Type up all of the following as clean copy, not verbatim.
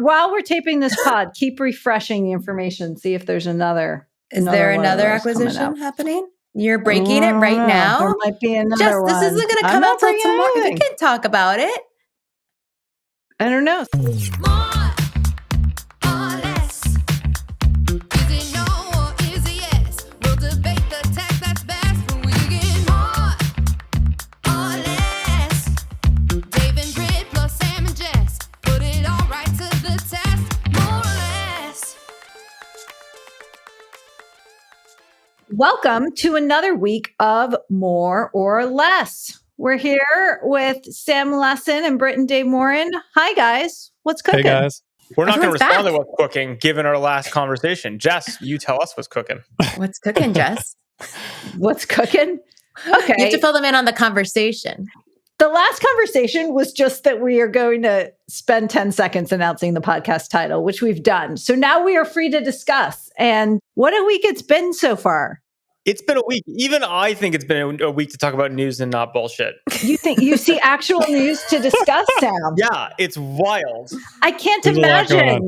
while we're taping this pod, keep refreshing the information. See if there's another. Is there another acquisition happening? You're breaking it right now? There might be another Jess, one. this isn't going to come out till tomorrow. We can talk about it. I don't know. Welcome to another week of More or Less. We're here with Sam Lessin and Britt and Dave Morin. Hi, guys. What's cooking? Hey, guys. We're not going to respond to what's cooking, given our last conversation. Jess, you tell us what's cooking. What's cooking, Jess? What's cooking? Okay. You have to fill them in on the conversation. The last conversation was just that we are going to spend 10 seconds announcing the podcast title, which we've done. So now we are free to discuss. And what a week it's been so far. It's been a week. Even I think it's been a week to talk about news and not bullshit. You think you see actual news to discuss, Sam? Yeah, it's wild. I can't imagine.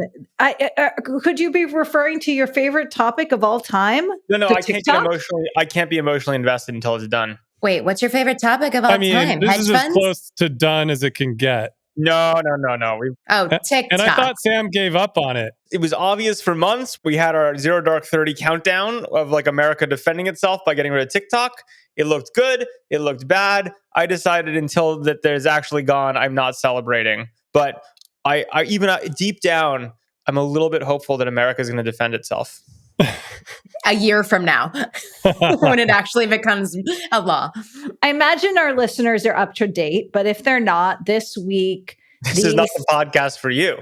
Could you be referring to your favorite topic of all time? No, I can't be emotionally invested until it's done. Wait, what's your favorite topic of all time? This Hedge is funds? as close to done as it can get. No. TikTok. And I thought Sam gave up on it. It was obvious for months. We had our Zero Dark 30 countdown of like America defending itself by getting rid of TikTok. It looked good. It looked bad. I decided until that there's actually gone, I'm not celebrating. But I even deep down, I'm a little bit hopeful that America is going to defend itself. A year from now, when it actually becomes a law. I imagine our listeners are up to date, but if they're not, this week... This is not the podcast for you.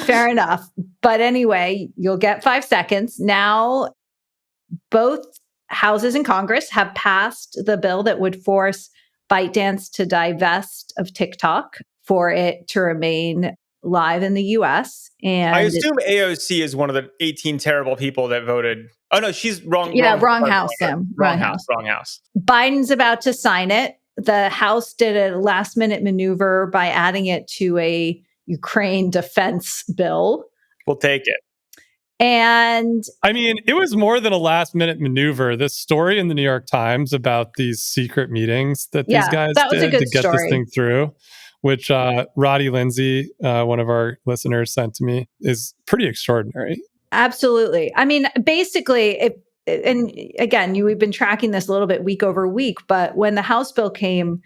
Fair enough. But anyway, you'll get 5 seconds. Now, both houses in Congress have passed the bill that would force ByteDance to divest of TikTok for it to remain live in the U.S. And I assume AOC is one of the 18 terrible people that voted. Oh, no, she's wrong. Yeah, wrong house, Sam. Wrong house. Biden's about to sign it. The House did a last-minute maneuver by adding it to a Ukraine defense bill. We'll take it. And I mean, it was more than a last-minute maneuver. This story in the New York Times about these secret meetings that these guys did to get this thing through, which Roddy Lindsay, one of our listeners, sent to me, is pretty extraordinary. Absolutely. I mean, basically, and again, we've been tracking this a little bit week over week, but when the House bill came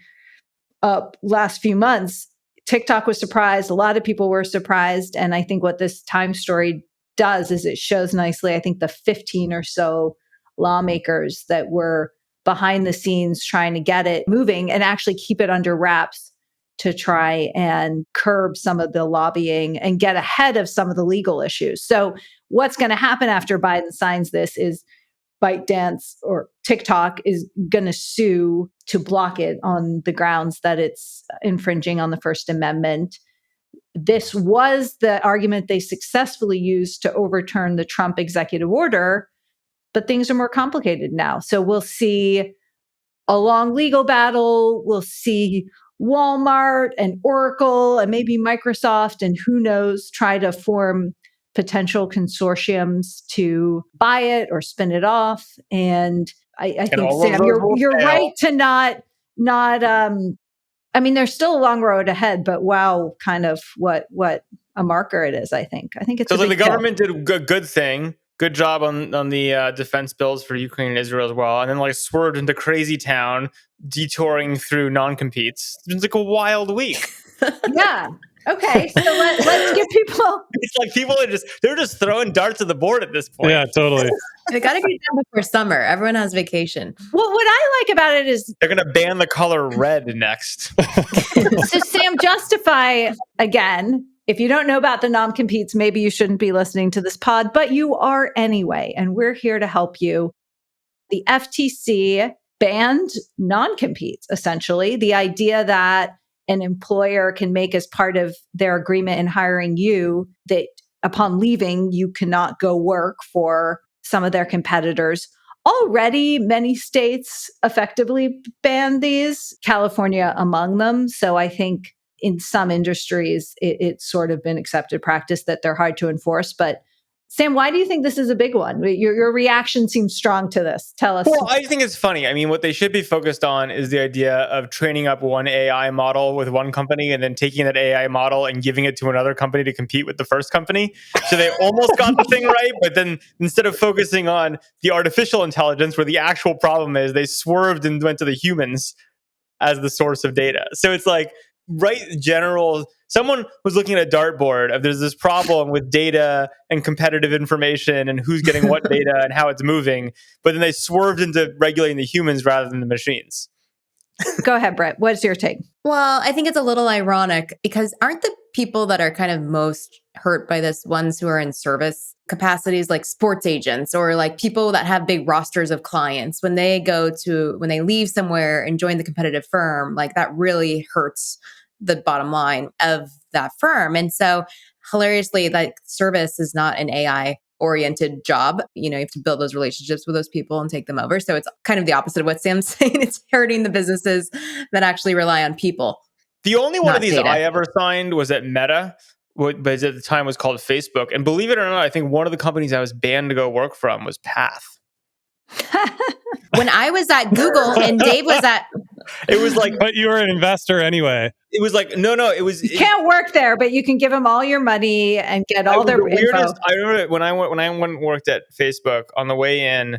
up last few months, TikTok was surprised. A lot of people were surprised. And I think what this Times story does is it shows nicely, I think, the 15 or so lawmakers that were behind the scenes trying to get it moving and actually keep it under wraps to try and curb some of the lobbying and get ahead of some of the legal issues. So what's going to happen after Biden signs this is ByteDance or TikTok is going to sue to block it on the grounds that it's infringing on the First Amendment. This was the argument they successfully used to overturn the Trump executive order, but things are more complicated now. So we'll see a long legal battle. We'll see Walmart and Oracle and maybe Microsoft and who knows try to form potential consortiums to buy it or spin it off. And I think, Sam, you're right to not. I mean, there's still a long road ahead, but wow, kind of what a marker it is. I think it's so. The government did a good thing. Good job on the defense bills for Ukraine and Israel as well, and then swerved into crazy town, detouring through non-competes. It's like a wild week. Yeah. Okay, so let's give people... It's like people they're just throwing darts at the board at this point. Yeah, totally. They got to get done before summer. Everyone has vacation. Well, what I like about it is... They're going to ban the color red next. So Sam, justify, again, if you don't know about the non-competes, maybe you shouldn't be listening to this pod, but you are anyway, and we're here to help you. The FTC banned non-competes, essentially. The idea that an employer can make as part of their agreement in hiring you that upon leaving, you cannot go work for some of their competitors. Already, many states effectively banned these, California among them. So I think in some industries, it's sort of been accepted practice that they're hard to enforce. But Sam, why do you think this is a big one? Your reaction seems strong to this. Tell us. Well, I think it's funny. I mean, what they should be focused on is the idea of training up one AI model with one company and then taking that AI model and giving it to another company to compete with the first company. So they almost got the thing right, but then instead of focusing on the artificial intelligence where the actual problem is, they swerved and went to the humans as the source of data. So it's like, someone was looking at a dartboard of there's this problem with data and competitive information and who's getting what data and how it's moving, but then they swerved into regulating the humans rather than the machines. Go ahead, Brett. What's your take? Well, I think it's a little ironic because aren't the people that are kind of most hurt by this ones who are in service capacities, like sports agents or like people that have big rosters of clients? When they leave somewhere and join the competitive firm, like that really hurts the bottom line of that firm. And so hilariously, like service is not an AI oriented job. You have to build those relationships with those people and take them over. So it's kind of the opposite of what Sam's saying. It's hurting the businesses that actually rely on people. The only one of these data. I ever signed was at Meta, but at the time was called Facebook. And believe it or not, I think one of the companies I was banned to go work from was Path. When I was at Google and Dave was at... It was like... But you were an investor anyway. It was like, no, it was... You can't work there, but you can give them all your money and get all their info. I remember when I went and worked at Facebook, on the way in,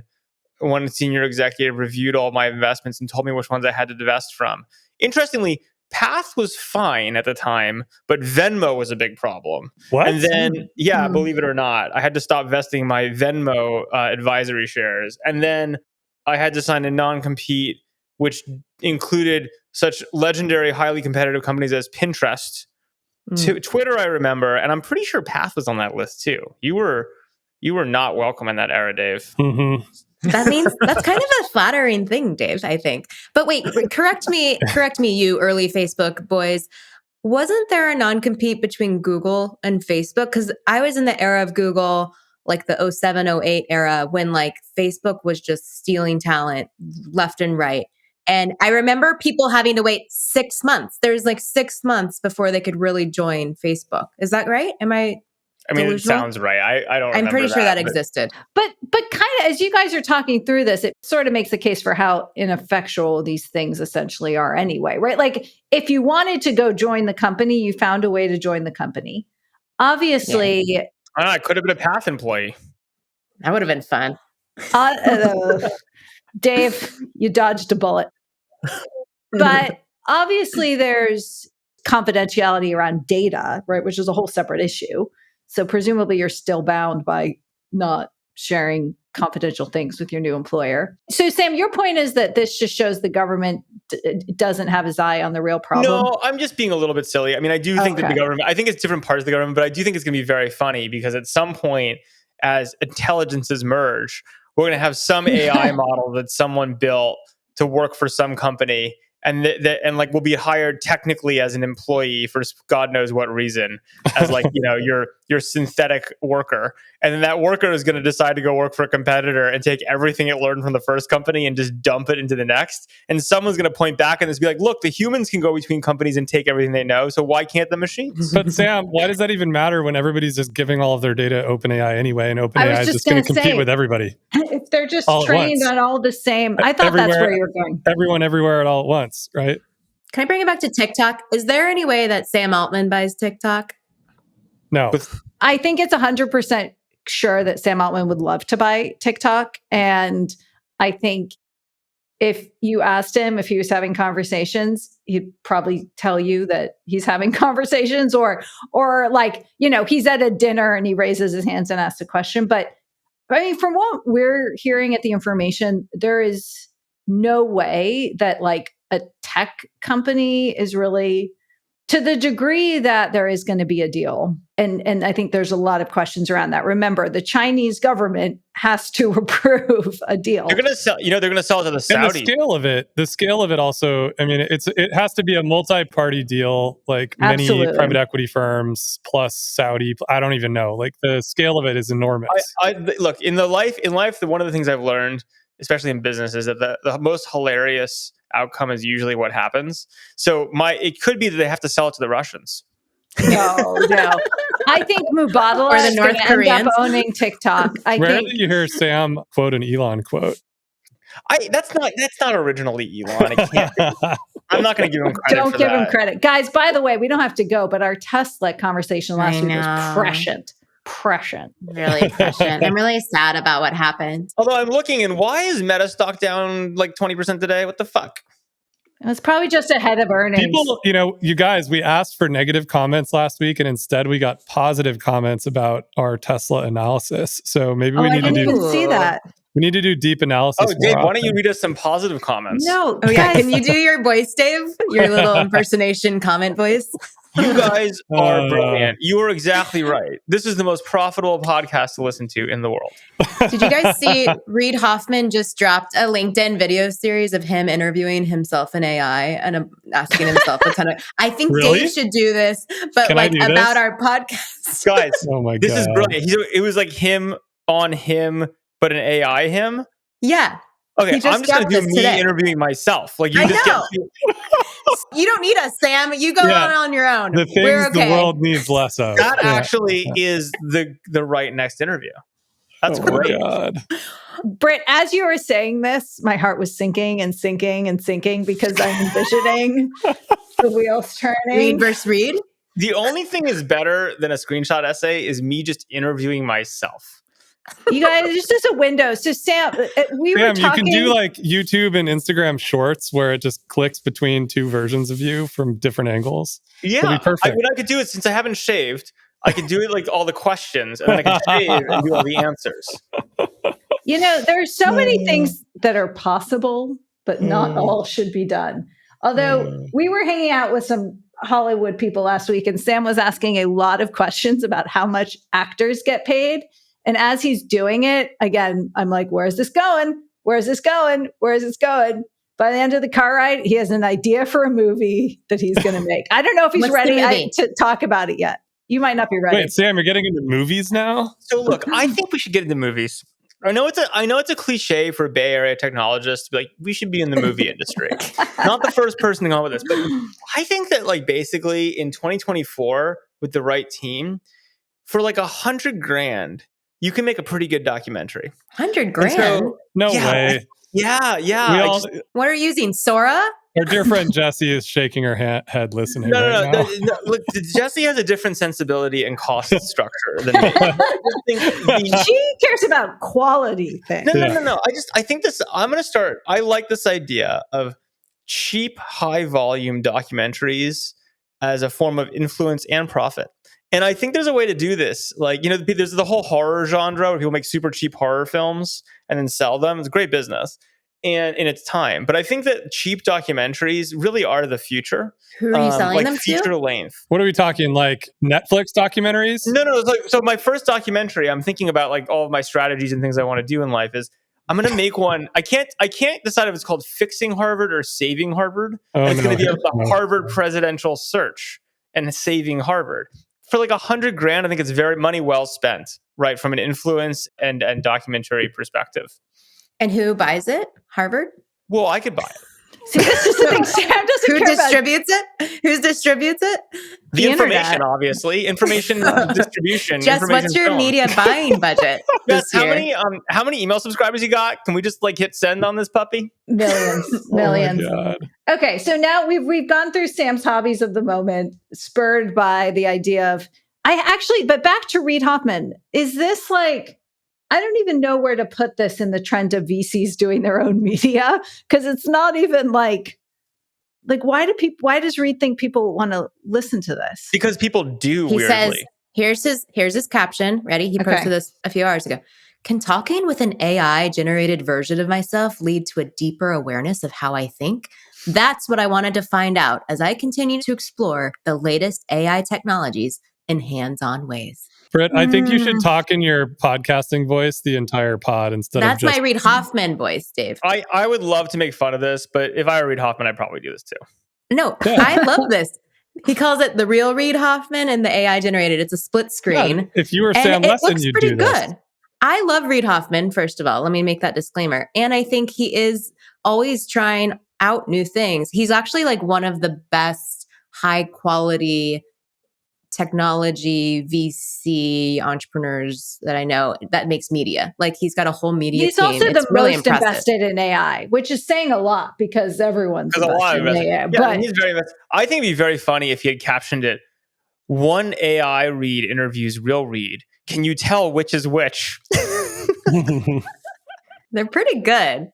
one senior executive reviewed all my investments and told me which ones I had to divest from. Interestingly, Path was fine at the time, but Venmo was a big problem. What? And then, believe it or not, I had to stop vesting my Venmo advisory shares. And then I had to sign a non-compete, which included such legendary, highly competitive companies as Pinterest, Twitter, I remember, and I'm pretty sure Path was on that list too. You were not welcome in that era, Dave. Mm-hmm. That means that's kind of a flattering thing, Dave, I think. But wait, correct me, you early Facebook boys. Wasn't there a non-compete between Google and Facebook? Because I was in the era of Google, like the 07, 08 era, when like Facebook was just stealing talent left and right. And I remember people having to wait 6 months. There's like 6 months before they could really join Facebook. Is that right? Am I delusional? It sounds right. I don't remember. I'm pretty sure that existed. But kind of as you guys are talking through this, it sort of makes the case for how ineffectual these things essentially are anyway, right? Like if you wanted to go join the company, you found a way to join the company. Obviously. I could have been a Path employee. That would have been fun. Dave, you dodged a bullet. But obviously there's confidentiality around data, right? Which is a whole separate issue. So presumably you're still bound by not sharing confidential things with your new employer. So Sam, your point is that this just shows the government doesn't have his eye on the real problem. No, I'm just being a little bit silly. I mean, I do think that the government, I think it's different parts of the government, but I do think it's going to be very funny because at some point as intelligences merge, we're going to have some AI model that someone built to work for some company. And like will be hired technically as an employee for God knows what reason, as like your synthetic worker, and then that worker is going to decide to go work for a competitor and take everything it learned from the first company and just dump it into the next. And someone's going to point back and just be like, "Look, the humans can go between companies and take everything they know, so why can't the machines?" But Sam, why does that even matter when everybody's just giving all of their data to OpenAI anyway, and OpenAI is just going to compete with everybody? If they're just trained on all the same, I thought that's where you were going. Everyone, everywhere, at all at once, right? Can I bring it back to TikTok? Is there any way that Sam Altman buys TikTok? No. I think it's 100% sure that Sam Altman would love to buy TikTok. And I think if you asked him if he was having conversations, he'd probably tell you that he's having conversations or like, he's at a dinner and he raises his hands and asks a question. But I mean, from what we're hearing at the information, there is no way that like a tech company is really to the degree that there is going to be a deal. And I think there's a lot of questions around that. Remember, the Chinese government has to approve a deal. They're going to sell, they're going to sell it to the Saudis. And the scale of it also, I mean, it has to be a multi-party deal, like many private equity firms plus Saudi. I don't even know. Like the scale of it is enormous. Look, in life, one of the things I've learned, especially in business, is that the most hilarious outcome is usually what happens. So it could be that they have to sell it to the Russians. No. I think Mubadala or the is North going to end Koreans up owning TikTok. Where did you hear Sam quote an Elon quote? That's not originally Elon. It can't. I'm not going to give him credit. Don't give him credit, guys. By the way, we don't have to go, but our Tesla conversation last week was prescient. Really prescient. I'm really sad about what happened. Although I'm looking, and why is Meta stock down like 20% today? What the fuck? It was probably just ahead of earnings. People, you guys, we asked for negative comments last week, and instead we got positive comments about our Tesla analysis. So maybe we need to do. I didn't even see that. We need to do deep analysis. Oh, Dave, why don't you read us some positive comments? No. Oh, yeah. Can you do your voice, Dave? Your little impersonation comment voice? You guys are brilliant. You are exactly right. This is the most profitable podcast to listen to in the world. Did you guys see Reid Hoffman just dropped a LinkedIn video series of him interviewing himself in AI and asking himself a ton of... I think Really? Dave should do this, but about our podcast. Guys, oh my God. This is brilliant. It was like him on him, but an AI him. Yeah. Okay, I'm just going to do me interviewing myself. Like you just get. You don't need us, Sam. You go on your own. The things the world needs less of. That actually is the right next interview. That's great. God. Britt, as you were saying this, my heart was sinking and sinking and sinking because I'm envisioning the wheels turning. Read versus read. The only thing is better than a screenshot essay is me just interviewing myself. You guys, it's just a window. So Sam, we were talking. You can do like YouTube and Instagram Shorts where it just clicks between two versions of you from different angles. Yeah, it'd be perfect. What I could do is, since I haven't shaved, I could do it like all the questions, and then I can shave and do all the answers. There's so many things that are possible, but not all should be done. Although we were hanging out with some Hollywood people last week, and Sam was asking a lot of questions about how much actors get paid. And as he's doing it, again, I'm like, where is this going? Where is this going? Where is this going? By the end of the car ride, he has an idea for a movie that he's going to make. I don't know if he's ready to talk about it yet. You might not be ready. Wait, Sam, you're getting into movies now? So look, I think we should get into movies. I know it's a cliche for Bay Area technologists to be like, we should be in the movie industry. Not the first person to go on with this, but I think that like basically in 2024 with the right team, for like $100,000, you can make a pretty good documentary. $100,000? So, no way. Yeah. What are you using? Sora? Our dear friend Jessie is shaking her head listening. No. Look, Jessie has a different sensibility and cost structure than me. She cares about quality things. No. I think this. I'm going to start. I like this idea of cheap, high volume documentaries as a form of influence and profit. And I think there's a way to do this. Like, there's the whole horror genre where people make super cheap horror films and then sell them. It's a great business and in its time. But I think that cheap documentaries really are the future. Who are you selling them to? Feature length. What are we talking? Like Netflix documentaries? No. So my first documentary, I'm thinking about like all of my strategies and things I want to do in life is I'm going to make one. I can't decide if it's called Fixing Harvard or Saving Harvard. It's going to be the Harvard presidential search and saving Harvard. For like $100,000, I think it's very money well spent, right? From an influence and documentary perspective. And who buys it? Harvard? Well, I could buy it. See, this is the thing. Sam doesn't Who care distributes it? Who distributes it? The information, obviously. Information distribution. Jess, what's your media buying budget? Jess, how many email subscribers you got? Can we just like hit send on this puppy? Millions. Oh my God. Okay, so now we've gone through Sam's hobbies of the moment, spurred by the idea of but back to Reid Hoffman. Is this like, I don't even know where to put this in the trend of VCs doing their own media, because it's not even like why does Reid think people want to listen to this? Because people do. He weirdly. says, here's his caption. Ready? He posted this a few hours ago. Can talking with an AI generated version of myself lead to a deeper awareness of how I think? That's what I wanted to find out as I continue to explore the latest AI technologies in hands-on ways. Britt, I think you should talk in your podcasting voice the entire pod instead of just... That's my Reid Hoffman voice, Dave. I would love to make fun of this, but if I were Reid Hoffman, I'd probably do this too. No, I love this. He calls it the real Reid Hoffman and the AI generated. It's a split screen. Yeah, if you were Sam Lessin, you'd do this. Good. I love Reid Hoffman, first of all. Let me make that disclaimer. And I think he is always trying out new things. He's actually like one of the best high quality technology VC entrepreneurs that I know that makes media. Like he's got a whole media He's team. also It's the really most impressive. invested in AI, which is saying a lot because everyone's invested in AI. Yeah, but he's very invested. I think it'd be very funny if he had captioned it, "One AI read interviews real read. Can you tell which is which?" They're pretty good.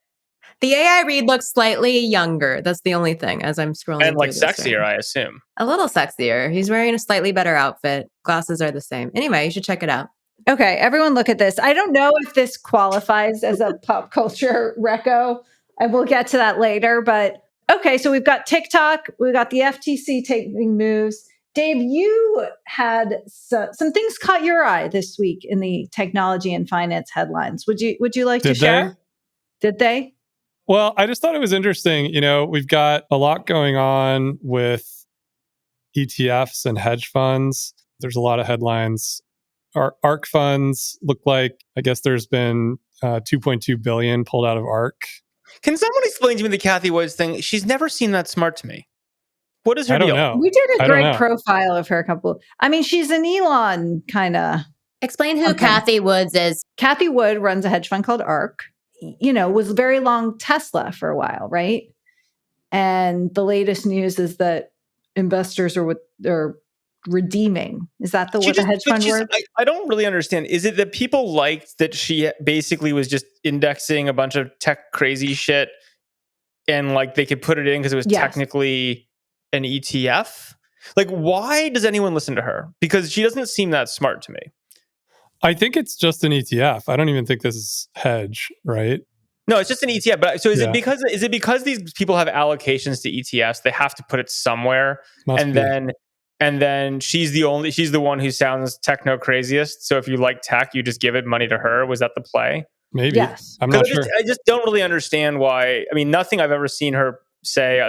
The AI read looks slightly younger. That's the only thing as I'm scrolling And like through this sexier, right. I assume. A little sexier. He's wearing a slightly better outfit. Glasses are the same. Anyway, you should check it out. Okay, everyone look at this. I don't know if this qualifies as a pop culture reco, and we'll get to that later. But okay, so we've got TikTok, we've got the FTC taking moves. Dave, you had some things caught your eye this week in the technology and finance headlines. Would you like to share? Did they? Well, I just thought it was interesting. We've got a lot going on with ETFs and hedge funds. There's a lot of headlines. Our ARK funds look like, I guess there's been 2.2 billion pulled out of ARK. Can someone explain to me the Cathie Woods thing? She's never seemed that smart to me. What is her deal? Know. We did a great profile of her she's an Elon kind of. Explain who Cathie Woods is. Cathie Wood runs a hedge fund called ARK. Was very long Tesla for a while, right? And the latest news is that investors are redeeming. Is that what the hedge fund word? I don't really understand. Is it that people liked that she basically was just indexing a bunch of tech crazy shit and like they could put it in because it was technically an ETF? Like, why does anyone listen to her? Because she doesn't seem that smart to me. I think it's just an ETF. I don't even think this is hedge, right? No, it's just an ETF. But so is it because these people have allocations to ETFs? They have to put it somewhere, and then she's the one who sounds techno craziest. So if you like tech, you just give it money to her. Was that the play? Maybe. Yes. I'm not sure. I just don't really understand why. I mean, nothing I've ever seen her say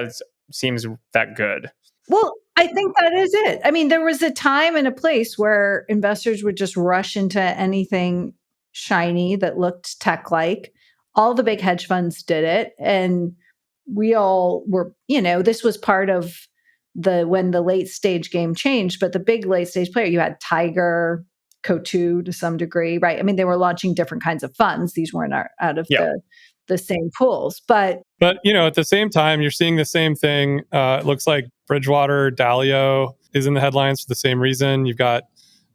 seems that good. Well, I think that is it. I mean, there was a time and a place where investors would just rush into anything shiny that looked tech-like. All the big hedge funds did it. And we all were, this was part of when the late stage game changed. But the big late stage player, you had Tiger, Coatue to some degree, right? I mean, they were launching different kinds of funds. These weren't out of the same pools. But at the same time, you're seeing the same thing. It looks like Bridgewater, Dalio is in the headlines for the same reason. You've got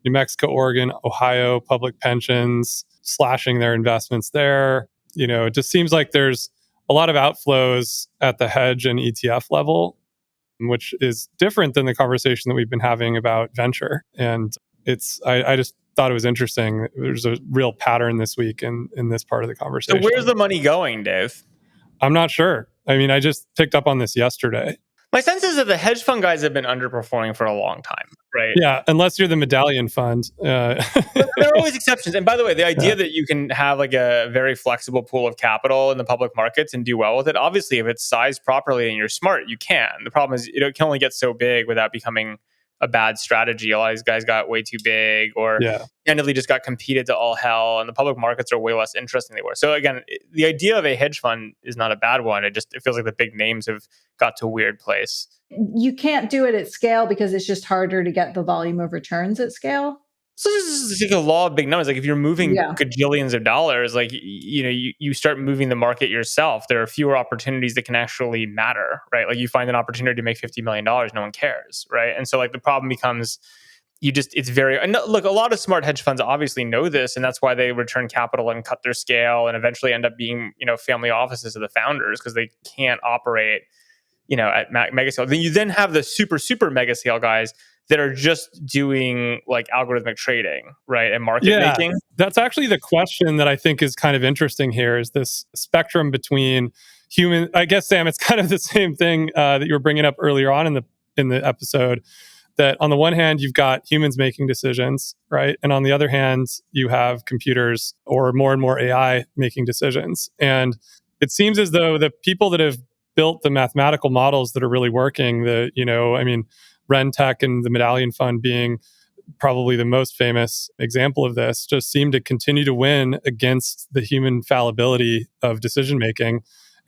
New Mexico, Oregon, Ohio public pensions slashing their investments there. It just seems like there's a lot of outflows at the hedge and ETF level, which is different than the conversation that we've been having about venture. And I just thought it was interesting. There's a real pattern this week in this part of the conversation. So where's the money going, Dave? I'm not sure. I mean, I just picked up on this yesterday. My sense is that the hedge fund guys have been underperforming for a long time, right? Yeah, unless you're the medallion fund. There are always exceptions. And by the way, the idea that you can have like a very flexible pool of capital in the public markets and do well with it, obviously, if it's sized properly and you're smart, you can. The problem is it can only get so big without becoming a bad strategy. A lot of these guys got way too big or candidly just got competed to all hell, and the public markets are way less interesting than they were. So again, the idea of a hedge fund is not a bad one. It feels like the big names have got to a weird place. You can't do it at scale because it's just harder to get the volume of returns at scale. So this is like a law of big numbers. Like if you're moving gajillions of dollars, like you start moving the market yourself. There are fewer opportunities that can actually matter, right? Like you find an opportunity to make $50 million, no one cares, right? And so like the problem becomes look, a lot of smart hedge funds obviously know this, and that's why they return capital and cut their scale and eventually end up being family offices of the founders because they can't operate at mega scale. Then you have the super mega scale guys that are just doing like algorithmic trading, right? And market making. That's actually the question that I think is kind of interesting here is this spectrum between human, I guess, Sam, it's kind of the same thing that you were bringing up earlier on in the episode, that on the one hand, you've got humans making decisions, right? And on the other hand, you have computers or more and more AI making decisions. And it seems as though the people that have built the mathematical models that are really working, Rentech and the Medallion Fund being probably the most famous example of this, just seem to continue to win against the human fallibility of decision making.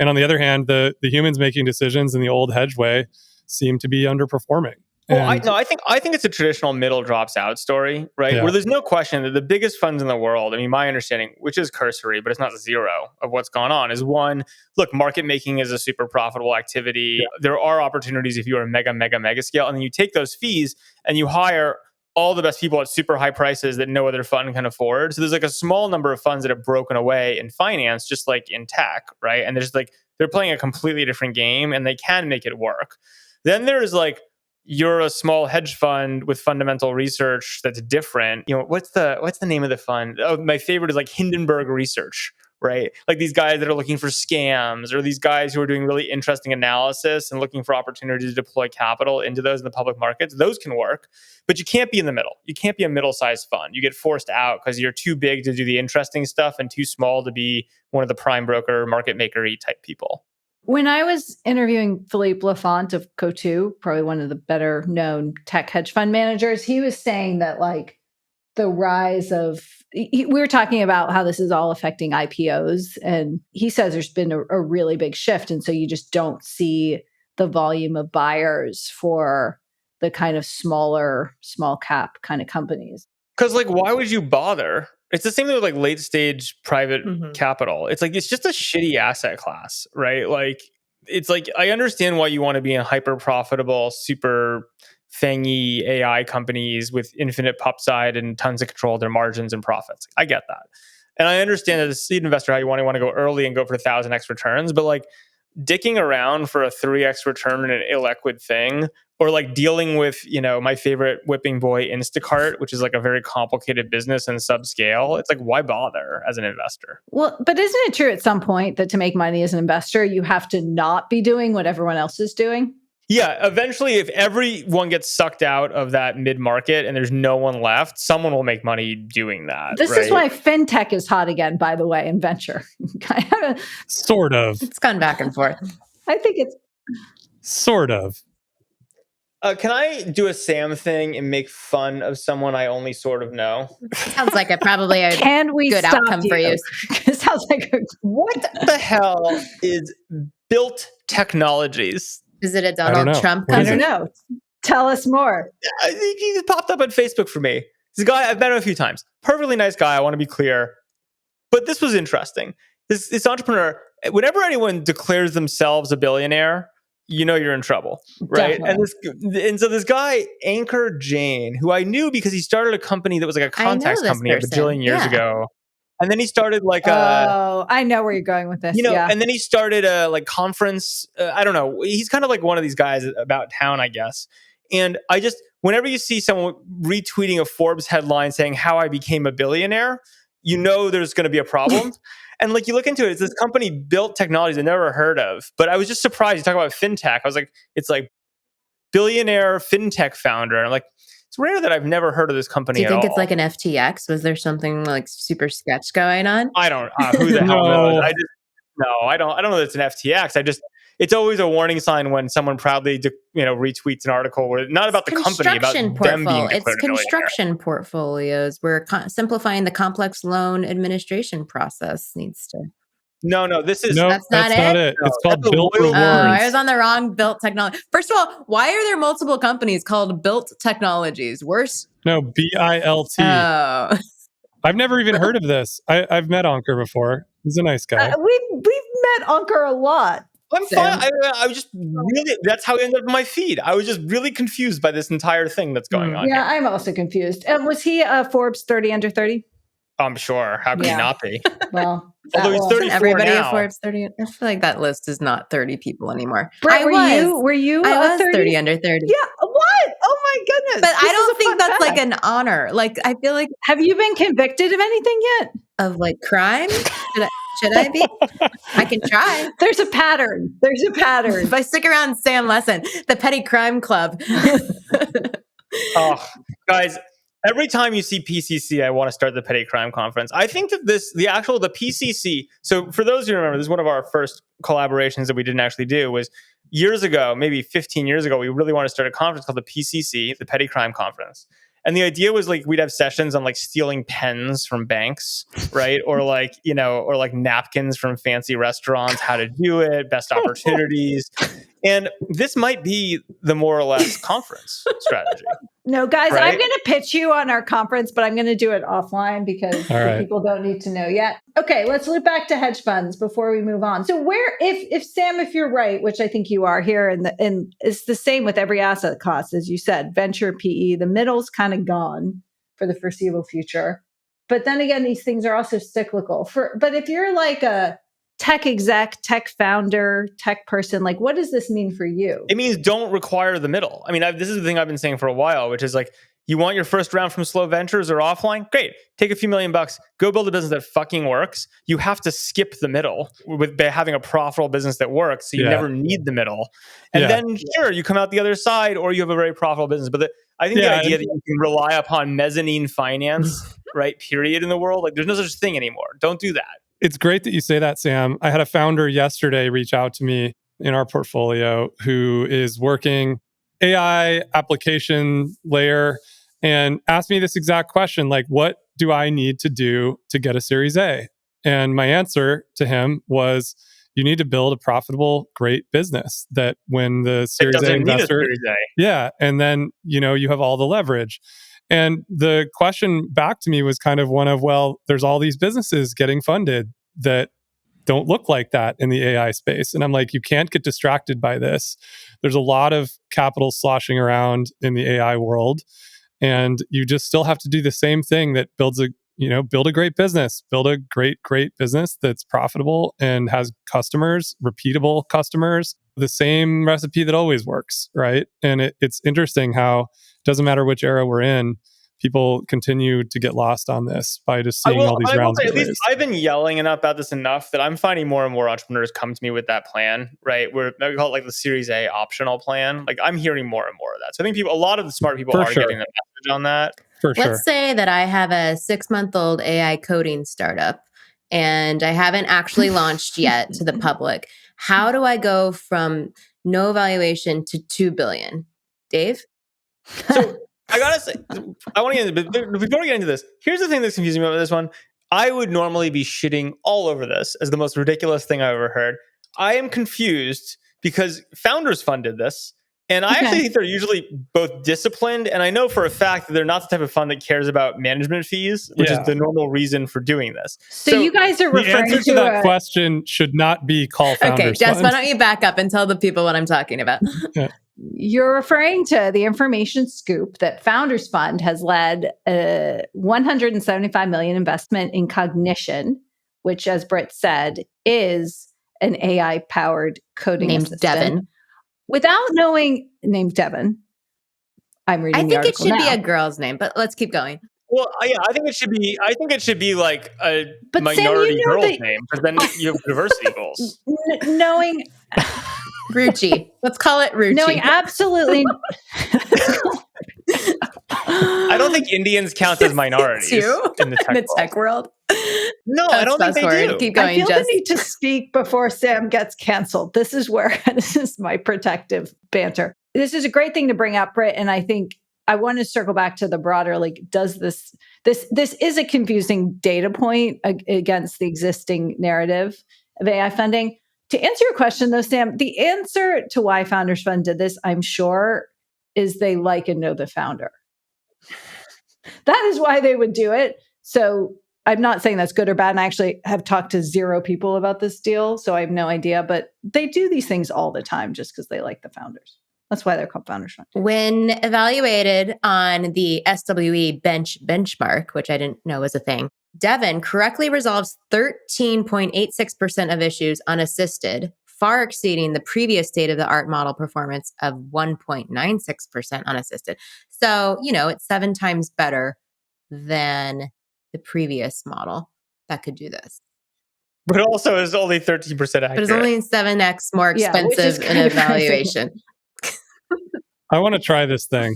And on the other hand, the humans making decisions in the old hedge way seem to be underperforming. Well, I think it's a traditional middle drops out story, right? Yeah. Where there's no question that the biggest funds in the world, I mean, my understanding, which is cursory, but it's not zero of what's gone on, is one, look, market making is a super profitable activity. Yeah. There are opportunities if you are mega scale, and then you take those fees and you hire all the best people at super high prices that no other fund can afford. So there's like a small number of funds that have broken away in finance, just like in tech, right? And there's like, they're playing a completely different game and they can make it work. Then there's like, you're a small hedge fund with fundamental research that's different. You know, what's the name of the fund? Oh, my favorite is like Hindenburg Research, right? Like these guys that are looking for scams, or these guys who are doing really interesting analysis and looking for opportunities to deploy capital into those in the public markets. Those can work, but you can't be in the middle. You can't be a middle-sized fund. You get forced out because you're too big to do the interesting stuff and too small to be one of the prime broker, market maker-y type people. When I was interviewing Philippe Lafont of Coatue, probably one of the better known tech hedge fund managers, he was saying that like the rise of, we were talking about how this is all affecting IPOs. And he says there's been a really big shift. And so you just don't see the volume of buyers for the kind of small cap kind of companies. Because like, why would you bother? It's the same thing with like late stage private capital. It's like, it's just a shitty asset class, right? Like, it's like, I understand why you want to be in hyper profitable, super fangy AI companies with infinite upside and tons of control of their margins and profits. I get that. And I understand as a seed investor how you want to go early and go for 1,000x returns, but like dicking around for a 3x return in an illiquid thing, or like dealing with, you know, my favorite whipping boy Instacart, which is like a very complicated business and subscale. It's like, why bother as an investor? Well, but isn't it true at some point that to make money as an investor, you have to not be doing what everyone else is doing? Yeah, eventually, if everyone gets sucked out of that mid-market and there's no one left, someone will make money doing that. This is why fintech is hot again, by the way, and venture. Sort of. It's gone back and forth. I think it's... Sort of. Can I do a Sam thing and make fun of someone I only sort of know? Sounds like probably a good outcome for you. It sounds like what the hell is Built Technologies? Is it a Donald Trump company? I don't know. Tell us more. I think he popped up on Facebook for me. He's a guy, I've met him a few times. Perfectly nice guy, I want to be clear. But this was interesting. This entrepreneur, whenever anyone declares themselves a billionaire, you know you're in trouble, right? And so this guy, Anchor Jane, who I knew because he started a company that was like a contacts company a bajillion years ago. And then he started like I know where you're going with this. You know, and then he started a like conference. I don't know. He's kind of like one of these guys about town, I guess. And I just, whenever you see someone retweeting a Forbes headline saying how I became a billionaire, you know there's going to be a problem. And like you look into it, it's this company Built Technologies I never heard of. But I was just surprised. You talk about fintech. I was like, it's like billionaire fintech founder. And I'm like, it's rare that I've never heard of this company. Do you think it's like an FTX? Was there something like super sketch going on? I don't. Who the hell knows? I don't know that it's an FTX. It's always a warning sign when someone proudly, retweets an article where not about the company, about them being declared It's construction portfolios. We're simplifying the complex loan administration process. Needs to. No, that's not it. It's called Built Rewards. I was on the wrong Built Technology. First of all, why are there multiple companies called Built Technologies? Worse. No, BILT. Oh. I've never even heard of this. I've met Ankur before. He's a nice guy. We've met Ankur a lot. I'm fine. I was just really, that's how it ended up in my feed. I was just really confused by this entire thing that's going on. Yeah, I'm also confused. Was he a Forbes 30 under 30? I'm sure. How could he not be? Well, although he's 34 everybody now. At Forbes 30. I feel like that list is not 30 people anymore. Brett, were you? I was 30 under 30. Yeah. What? Oh my goodness! But I don't think that's like an honor. Like I feel like. Have you been convicted of anything yet? Of like crime? Should I be? I can try. There's a pattern. If I stick around Sam Lessin, the Petty Crime Club. Oh, guys. Every time you see PCC, I want to start the Petty Crime Conference. I think that the PCC, so for those who remember, this is one of our first collaborations that we didn't actually do, was years ago, maybe 15 years ago, we really wanted to start a conference called the PCC, the Petty Crime Conference. And the idea was like we'd have sessions on like stealing pens from banks, right? Or like, or like napkins from fancy restaurants, how to do it, best opportunities. And this might be the more or less conference strategy. No, guys, right? I'm going to pitch you on our conference, but I'm going to do it offline because people don't need to know yet. Okay, let's loop back to hedge funds before we move on. So if Sam, if you're right, which I think you are here, and it's the same with every asset class, as you said, venture, PE, the middle's kind of gone for the foreseeable future. But then again, these things are also cyclical. But if you're like a tech exec, tech founder, tech person, like what does this mean for you? It means don't require the middle. I mean, this is the thing I've been saying for a while, which is like, you want your first round from slow ventures or offline? Great. Take a few $1 million, go build a business that fucking works. You have to skip the middle with having a profitable business that works. So you never need the middle. And then sure, you come out the other side or you have a very profitable business. But I think the idea that you can rely upon mezzanine finance, right, period in the world, like there's no such thing anymore. Don't do that. It's great that you say that, Sam. I had a founder yesterday reach out to me in our portfolio who is working AI application layer and asked me this exact question, like, what do I need to do to get a Series A? And my answer to him was, you need to build a profitable, great business that when the Series A investor... Yeah, and then, you have all the leverage. And the question back to me was kind of one of, well, there's all these businesses getting funded that don't look like that in the AI space. And I'm like, you can't get distracted by this. There's a lot of capital sloshing around in the AI world. And you just still have to do the same thing that build a great business, build a great business that's profitable and has customers, repeatable customers, the same recipe that always works, right? And it's interesting how it doesn't matter which era we're in, people continue to get lost on this by just seeing all these rounds. At least I've been yelling about this enough that I'm finding more and more entrepreneurs come to me with that plan, right? Where we call it like the Series A optional plan. Like I'm hearing more and more of that. So I think a lot of the smart people are getting the message on that. Let's say that I have a 6-month-old AI coding startup and I haven't actually launched yet to the public. How do I go from no valuation to 2 billion? Dave? So I gotta say, I want to get into, but before we get into this, here's the thing that's confusing me about this one. I would normally be shitting all over this as the most ridiculous thing I've ever heard. I am confused because founders funded this. And I actually think they're usually both disciplined. And I know for a fact that they're not the type of fund that cares about management fees, which is the normal reason for doing this. So you guys are referring the answer to that question should not be call founders. Okay, Jess, why don't you back up and tell the people what I'm talking about? You're referring to the information scoop that Founders Fund has led a $175 million investment in Cognition, which, as Britt said, is an AI-powered coding assistant. Devin. Without knowing, named Devin. I'm reading the article now. It should be a girl's name, but let's keep going. Well, yeah, I think it should be like a minority girl's name, because then you have diversity goals. Knowing Ruchi. Let's call it Ruchi. Knowing absolutely. I don't think Indians count as minorities in the tech world. No, I don't think they do. Keep going, I feel the need to speak before Sam gets canceled. This is my protective banter. This is a great thing to bring up, Britt, and I think I want to circle back to the broader, like, does this is a confusing data point against the existing narrative of AI funding. To answer your question though, Sam, the answer to why Founders Fund did this, I'm sure, is they like and know the founder. That is why they would do it. So I'm not saying that's good or bad. And I actually have talked to 0 people about this deal, so I have no idea. But they do these things all the time just because they like the founders. That's why they're called Founders Fund. When evaluated on the SWE benchmark, which I didn't know was a thing, Devin correctly resolves 13.86% of issues unassisted, far exceeding the previous state-of-the-art model performance of 1.96% unassisted. So, it's 7 times better than the previous model that could do this. But also it's only 13% accurate. But it's only 7x more expensive in evaluation. I want to try this thing.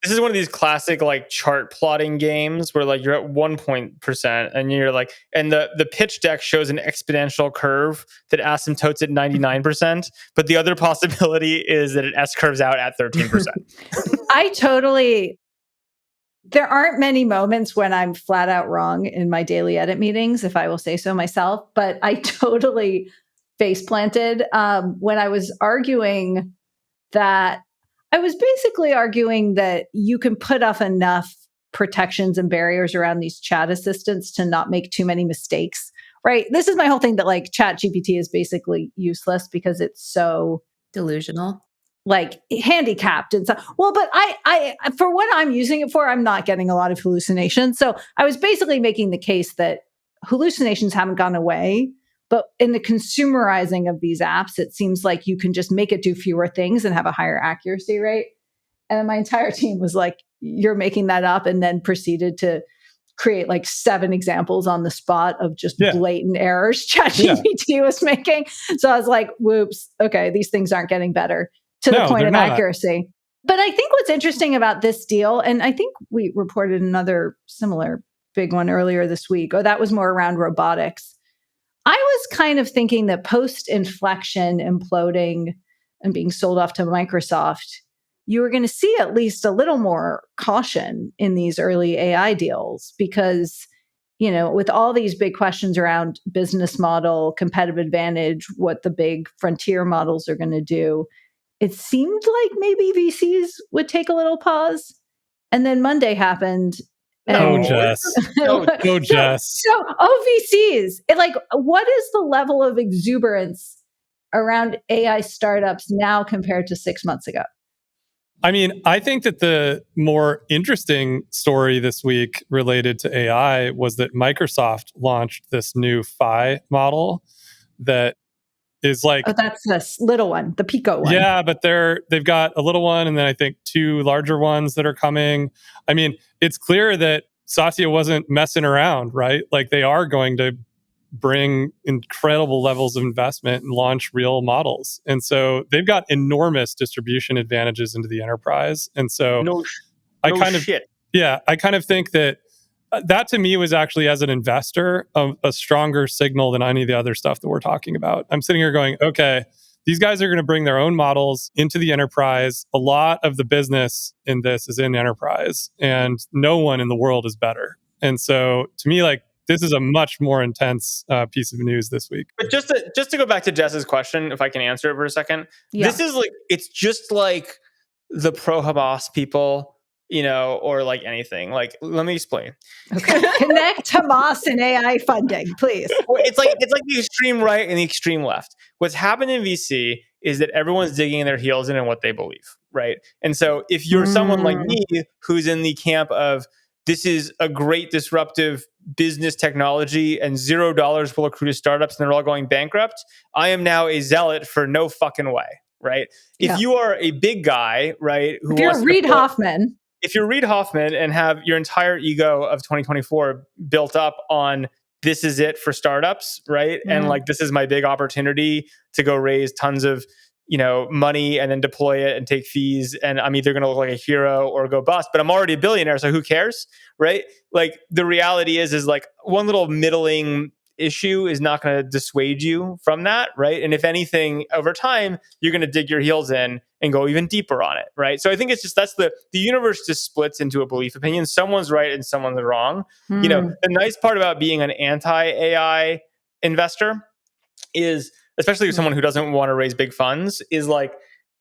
This is one of these classic like chart plotting games where like you're at 1% and you're like, and the pitch deck shows an exponential curve that asymptotes at 99%, but the other possibility is that it S curves out at 13%. I totally there aren't many moments when I'm flat out wrong in my daily edit meetings, if I will say so myself, but I totally face planted when I was arguing that I was basically arguing that you can put up enough protections and barriers around these chat assistants to not make too many mistakes, right? This is my whole thing that like chat GPT is basically useless because it's so delusional, like handicapped and stuff. Well, but I for what I'm using it for, I'm not getting a lot of hallucinations. So I was basically making the case that hallucinations haven't gone away, but in the consumerizing of these apps, it seems like you can just make it do fewer things and have a higher accuracy rate. And my entire team was like, you're making that up, and then proceeded to create like 7 examples on the spot of just blatant errors ChatGPT was making. So I was like, whoops, okay, these things aren't getting better to the point of accuracy. But I think what's interesting about this deal, and I think we reported another similar big one earlier this week, that was more around robotics. I was kind of thinking that post-inflection imploding and being sold off to Microsoft, you were going to see at least a little more caution in these early AI deals because, you know, with all these big questions around business model, competitive advantage, what the big frontier models are going to do, it seemed like maybe VCs would take a little pause. And then Monday happened. Jess. Jess. So VCs, what is the level of exuberance around AI startups now compared to 6 months ago? I mean, I think that the more interesting story this week related to AI was that Microsoft launched this new Phi model that is like... Oh, that's this little one, the Pico one. Yeah, but they've got a little one and then I think 2 larger ones that are coming. I mean, it's clear that Satya wasn't messing around, right? Like they are going to bring incredible levels of investment and launch real models. And so they've got enormous distribution advantages into the enterprise. And so I kind of think that that to me was actually, as an investor, a stronger signal than any of the other stuff that we're talking about. I'm sitting here going, okay, these guys are going to bring their own models into the enterprise. A lot of the business in this is in the enterprise, and no one in the world is better. And so to me, like, this is a much more intense piece of news this week. But just to go back to Jess's question, if I can answer it for a second, this is like, it's just like the pro-Hamas people, you know, or like anything. Like, let me explain. Okay. Connect Hamas and AI funding, please. It's like the extreme right and the extreme left. What's happened in VC is that everyone's digging their heels in what they believe, right? And so if you're someone like me who's in the camp of this is a great disruptive business technology and $0 will accrue to startups and they're all going bankrupt, I am now a zealot for no fucking way, right? If you are a big guy, right? If you're Reid Hoffman. If you're Reid Hoffman and have your entire ego of 2024 built up on this is it for startups, right? And like, this is my big opportunity to go raise tons of, you know, money and then deploy it and take fees. And I'm either going to look like a hero or go bust, but I'm already a billionaire. So who cares? Right? Like the reality is like one little middling issue is not going to dissuade you from that. Right. And if anything, over time, you're going to dig your heels in and go even deeper on it. Right. So I think it's just, that's the universe just splits into a belief opinion. Someone's right and someone's wrong. You know, the nice part about being an anti-AI investor is, especially someone who doesn't want to raise big funds, is like,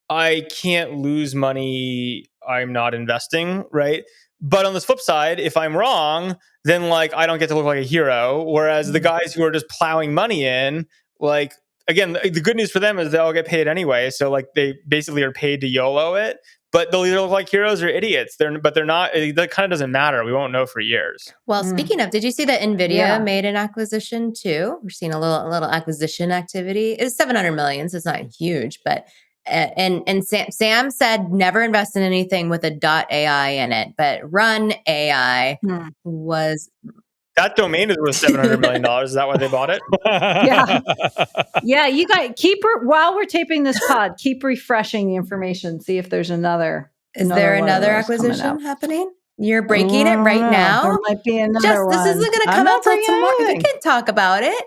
I can't lose money. I'm not investing, right? But on the flip side, if I'm wrong, then like I don't get to look like a hero. Whereas the guys who are just plowing money in, like, again, the good news for them is they'll get paid anyway. So like they basically are paid to YOLO it. But they'll either look like heroes or idiots. They're not. That kind of doesn't matter. We won't know for years. Well, speaking of, did you see that NVIDIA made an acquisition too? We're seeing a little acquisition activity. It's $700 million, so it's not huge. But and Sam said never invest in anything with a .ai in it. But Run AI was. That domain is worth $700 million. Is that why they bought it? Yeah. You guys while we're taping this pod, keep refreshing the information. See if there's another. Is there another acquisition happening? You're breaking it right now. There might be another one. This isn't going to come out till tomorrow. We can talk about it.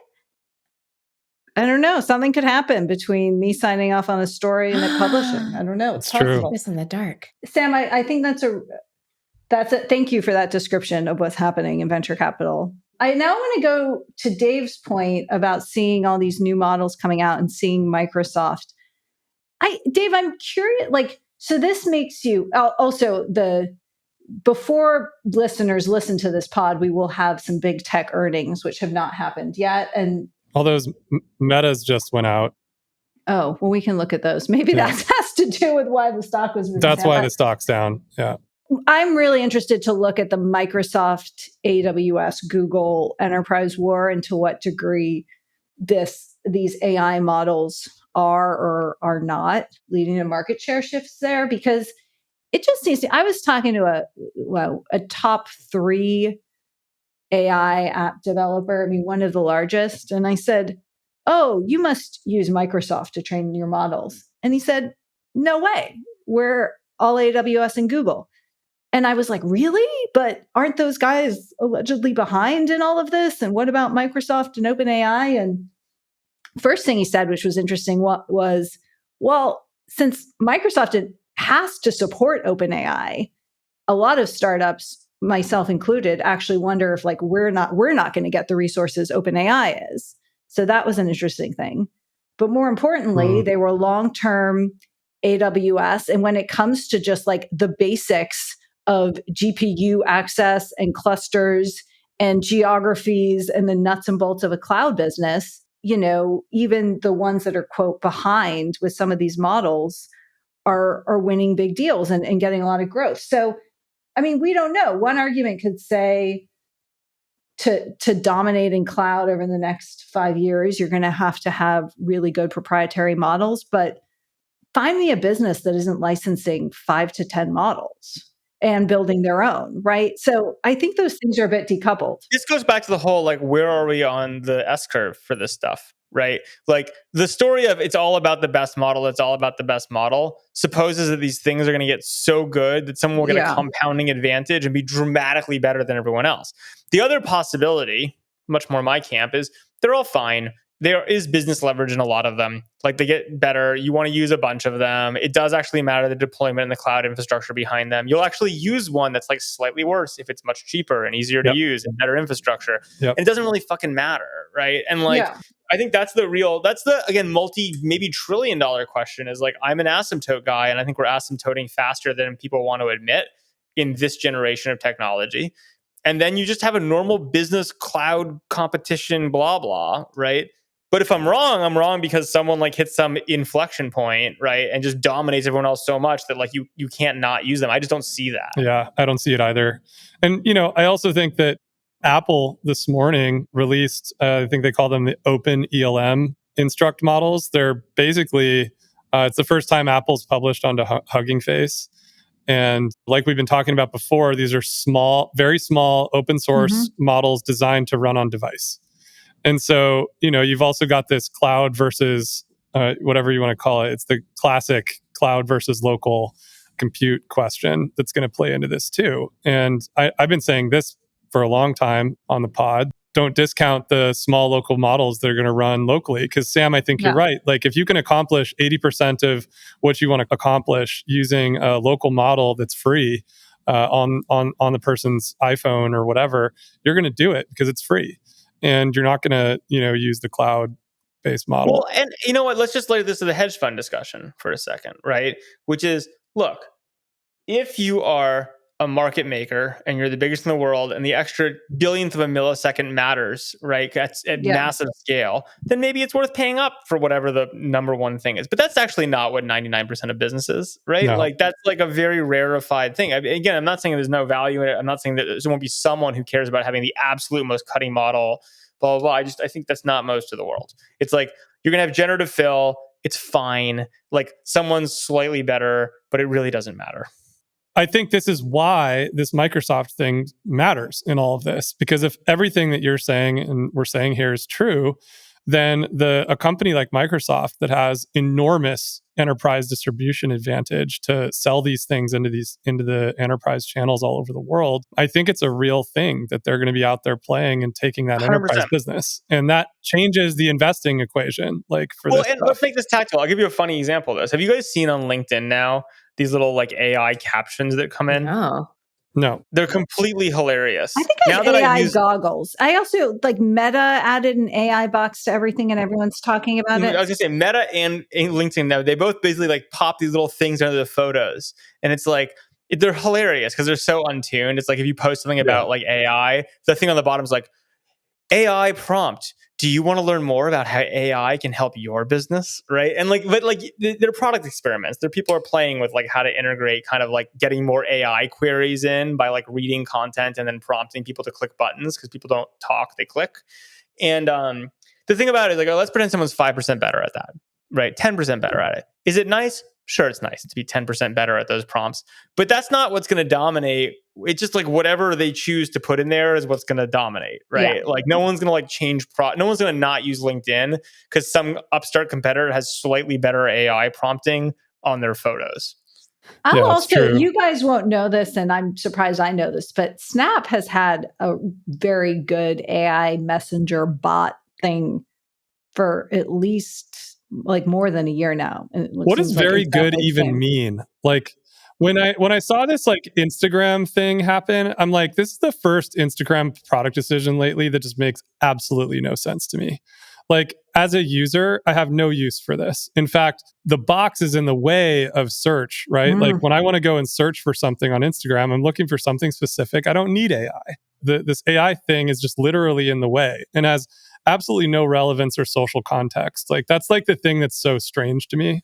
I don't know. Something could happen between me signing off on a story and it publishing. I don't know. It's true. It's in the dark. Sam, I think that's That's it. Thank you for that description of what's happening in venture capital. I now want to go to Dave's point about seeing all these new models coming out and seeing Microsoft. Dave, I'm curious, so this makes you also before listeners listen to this pod, we will have some big tech earnings, which have not happened yet. And all those Metas just went out. Oh, well, we can look at those. Maybe that has to do with why the stock was moving That's down. Why the stock's down. Yeah. I'm really interested to look at the Microsoft, AWS, Google enterprise war and to what degree these AI models are or are not leading to market share shifts there, because it just seems I was talking to a top 3 AI app developer, one of the largest, and I said, "Oh, you must use Microsoft to train your models." And he said, "No way. We're all AWS and Google." And I was like, "Really? But aren't those guys allegedly behind in all of this? And what about Microsoft and OpenAI?" And first thing he said, which was interesting, was, well, since Microsoft has to support OpenAI, a lot of startups, myself included, actually wonder if we're not going to get the resources OpenAI is. So that was an interesting thing. But more importantly, they were long-term AWS. And when it comes to just the basics of GPU access and clusters and geographies and the nuts and bolts of a cloud business, even the ones that are, quote, behind with some of these models are winning big deals and getting a lot of growth. So, we don't know. One argument could say to dominate in cloud over the next 5 years, you're going to have really good proprietary models, but find me a business that isn't licensing 5 to 10 models and building their own, right? So I think those things are a bit decoupled. This goes back to the whole, where are we on the S-curve for this stuff, right? The story of it's all about the best model, it's all about the best model, supposes that these things are going to get so good that someone will get a compounding advantage and be dramatically better than everyone else. The other possibility, much more my camp, is they're all fine. There is business leverage in a lot of them. They get better. You want to use a bunch of them. It does actually matter the deployment and the cloud infrastructure behind them. You'll actually use one that's slightly worse if it's much cheaper and easier to use and better infrastructure. And it doesn't really fucking matter, right? And I think that's the again, maybe $1 trillion question is I'm an asymptote guy, and I think we're asymptoting faster than people want to admit in this generation of technology. And then you just have a normal business cloud competition, blah, blah, right? But if I'm wrong because someone hits some inflection point, right, and just dominates everyone else so much that you can't not use them. I just don't see that. Yeah, I don't see it either. And I also think that Apple this morning released, I think they call them the Open ELM Instruct models. They're basically, it's the first time Apple's published onto Hugging Face. And like we've been talking about before, these are small, very small open source models designed to run on device. And so, you've also got this cloud versus whatever you want to call it. It's the classic cloud versus local compute question that's going to play into this too. And I've been saying this for a long time on the pod. Don't discount the small local models that are going to run locally. Because Sam, I think you're right. If you can accomplish 80% of what you want to accomplish using a local model that's free on the person's iPhone or whatever, you're going to do it because it's free. And you're not going to, use the cloud-based model. Well, and you know what? Let's just lay this to the hedge fund discussion for a second, right? Which is, look, if you are a market maker and you're the biggest in the world and the extra billionth of a millisecond matters, right, at massive scale, then maybe it's worth paying up for whatever the number one thing is. But that's actually not what 99% of business is, right? No. That's a very rarefied thing. Again, I'm not saying there's no value in it. I'm not saying that there won't be someone who cares about having the absolute most cutting model, blah, blah, blah. I think that's not most of the world. It's you're going to have generative fill. It's fine. Someone's slightly better, but it really doesn't matter. I think this is why this Microsoft thing matters in all of this, because if everything that you're saying and we're saying here is true, then a company like Microsoft that has enormous enterprise distribution advantage to sell these things into the enterprise channels all over the world, I think it's a real thing that they're going to be out there playing and taking that 100%. Enterprise business, and that changes the investing equation. For this stuff. Let's make this tactical. I'll give you a funny example of this. Have you guys seen on LinkedIn now these little AI captions that come in? No. No. They're completely hilarious. I think I have AI goggles. I also like Meta added an AI box to everything and everyone's talking about it. I was gonna say Meta and LinkedIn now, they both basically like pop these little things under the photos. And it's like, they're hilarious because they're so untuned. It's like if you post something about like AI, the thing on the bottom is like, AI prompt. Do you want to learn more about how AI can help your business? Right. And like, but like they're product experiments. There people are playing with like how to integrate kind of like getting more AI queries in by like reading content and then prompting people to click buttons because people don't talk, they click. And the thing about it is like, oh, let's pretend someone's 5% better at that, right? 10% better at it. Is it nice? Sure, it's nice to be 10% better at those prompts, but that's not what's going to dominate. It's just like whatever they choose to put in there is what's going to dominate, right? Yeah. Like no one's going to like change no one's going to not use LinkedIn because some upstart competitor has slightly better AI prompting on their photos. I'll also, you guys won't know this, and I'm surprised I know this, but Snap has had a very good AI messenger bot thing for at least like more than a year now. What does very good even mean? Like when I saw this like Instagram thing happen, I'm like, this is the first Instagram product decision lately that just makes absolutely no sense to me. Like as a user, I have no use for this. In fact, the box is in the way of search, right? Like when I want to go and search for something on Instagram, I'm looking for something specific. I don't need AI. This AI thing is just literally in the way and has absolutely no relevance or social context. Like that's like the thing that's so strange to me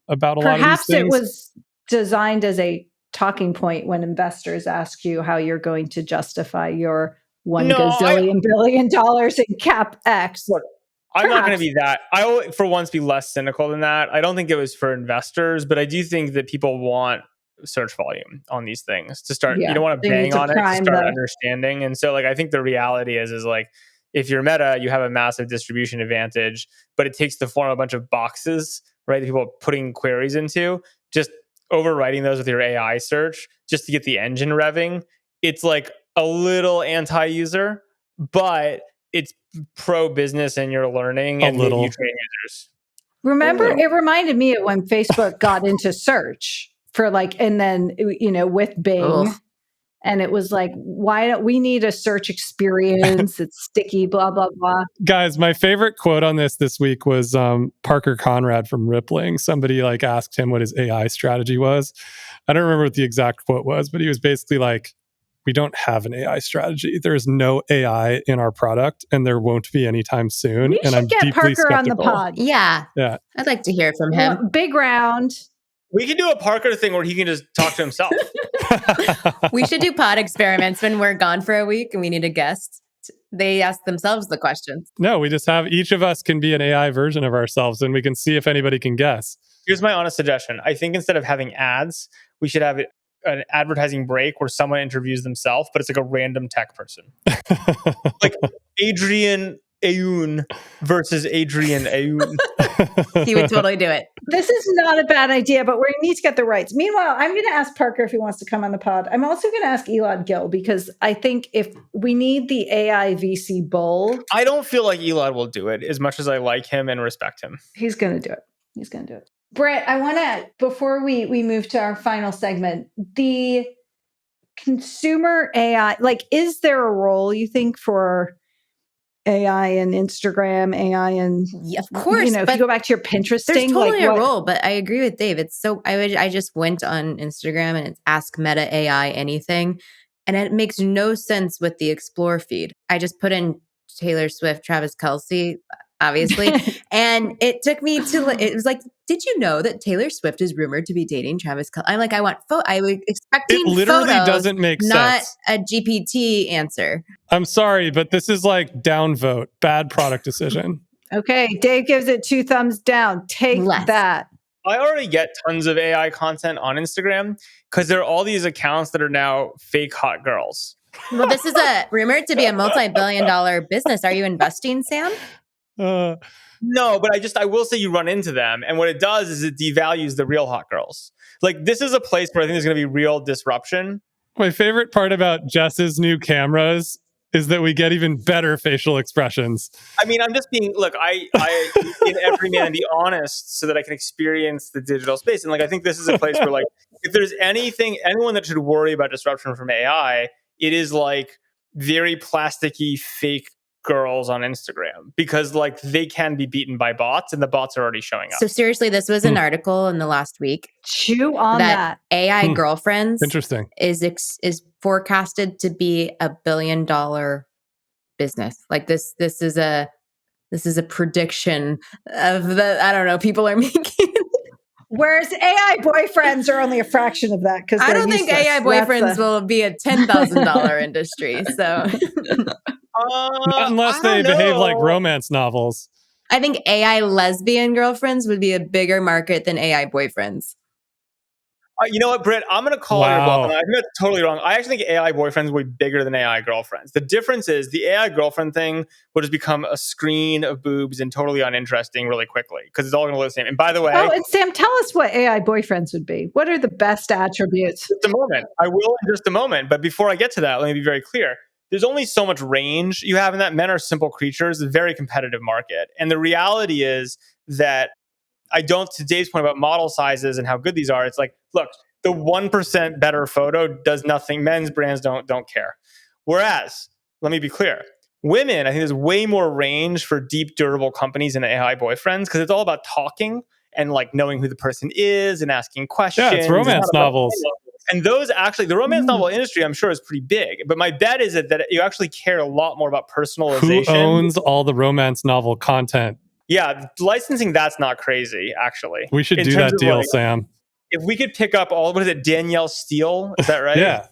about a lot of these things. Perhaps it was designed as a talking point when investors ask you how you're going to justify your $1 billion in CapEx. Look, I'm not going to be that. I will, for once, be less cynical than that. I don't think it was for investors, but I do think that people want search volume on these things to start. You don't want to bang on it to start understanding. And so, like, I think the reality is like, if you're Meta, you have a massive distribution advantage, but it takes the form of a bunch of boxes, right? That people are putting queries into, just overwriting those with your AI search just to get the engine revving. It's like a little anti-user, but it's pro-business and you're learning and you train users. Remember, it reminded me of when Facebook got into search for like, and then, with Bing. Ugh. And it was like, why don't we need a search experience? It's sticky, blah, blah, blah. Guys, my favorite quote on this week was Parker Conrad from Rippling. Somebody like asked him what his AI strategy was. I don't remember what the exact quote was, but he was basically like, we don't have an AI strategy. There's no AI in our product and there won't be anytime soon. And I'm deeply Parker skeptical. On the pod. Yeah. I'd like to hear from him. Big round. We can do a Parker thing where he can just talk to himself. We should do pod experiments when we're gone for a week and we need a guest. They ask themselves the questions. No, we just have each of us can be an AI version of ourselves and we can see if anybody can guess. Here's my honest suggestion. I think instead of having ads, we should have an advertising break where someone interviews themselves, but it's like a random tech person. Like Adrian Ayoun versus Adrian Ayoun. He would totally do it. This is not a bad idea, but we need to get the rights. Meanwhile, I'm going to ask Parker if he wants to come on the pod. I'm also going to ask Elon Gill because I think if we need the AI VC bull. I don't feel like Elon will do it as much as I like him and respect him. He's going to do it. Brett, I want to, before we move to our final segment, the consumer AI, like, is there a role you think for AI and Instagram, AI and of course, if you go back to your Pinterest there's thing, totally a role. But I agree with Dave. It's so I just went on Instagram and it's Ask Meta AI anything, and it makes no sense with the Explore feed. I just put in Taylor Swift, Travis Kelce, obviously, and it took me to. It was like, did you know that Taylor Swift is rumored to be dating Travis Kelce? I'm like, I was expecting it literally photos, doesn't make not sense. A GPT answer. I'm sorry, but this is like downvote, bad product decision. Okay, Dave gives it 2 thumbs down. Take that. I already get tons of AI content on Instagram because there are all these accounts that are now fake hot girls. Well, this is rumored to be a multi-billion-dollar business. Are you investing, Sam? No, but I will say you run into them. And what it does is it devalues the real hot girls. Like this is a place where I think there's going to be real disruption. My favorite part about Jess's new cameras is that we get even better facial expressions. I mean, I'm just being, look, I in every man be honest so that I can experience the digital space. And like, I think this is a place where like, if there's anyone that should worry about disruption from AI, it is like very plasticky fake girls on Instagram, because like they can be beaten by bots and the bots are already showing up. So seriously, this was an article in the last week. Chew on that. AI girlfriends interesting is forecasted to be $1 billion business. Like this is a prediction of the, I don't know, people are making. Whereas AI boyfriends are only a fraction of that, because I don't think AI boyfriends will be a $10,000 industry. So not unless they behave like romance novels. I think AI lesbian girlfriends would be a bigger market than AI boyfriends. You know what, Britt? I'm going to call your bluff. I think that's totally wrong. I actually think AI boyfriends will be bigger than AI girlfriends. The difference is the AI girlfriend thing will just become a screen of boobs and totally uninteresting really quickly, because it's all going to look the same. And by the way... Oh, and Sam, tell us what AI boyfriends would be. What are the best attributes? Just a moment. I will in just a moment. But before I get to that, let me be very clear. There's only so much range you have in that. Men are simple creatures. It's a very competitive market. And the reality is that to Dave's point about model sizes and how good these are, it's like, look, the 1% better photo does nothing. Men's brands don't care. Whereas, let me be clear, women, I think there's way more range for deep, durable companies in AI boyfriends, because it's all about talking and like knowing who the person is and asking questions. Yeah, it's romance novels. And those actually, the romance novel industry, I'm sure, is pretty big. But my bet is that you actually care a lot more about personalization. Who owns all the romance novel content? Yeah, licensing, that's not crazy, actually. We should do that deal, Sam. If we could pick up what is it, Danielle Steele? Is that right? Yeah.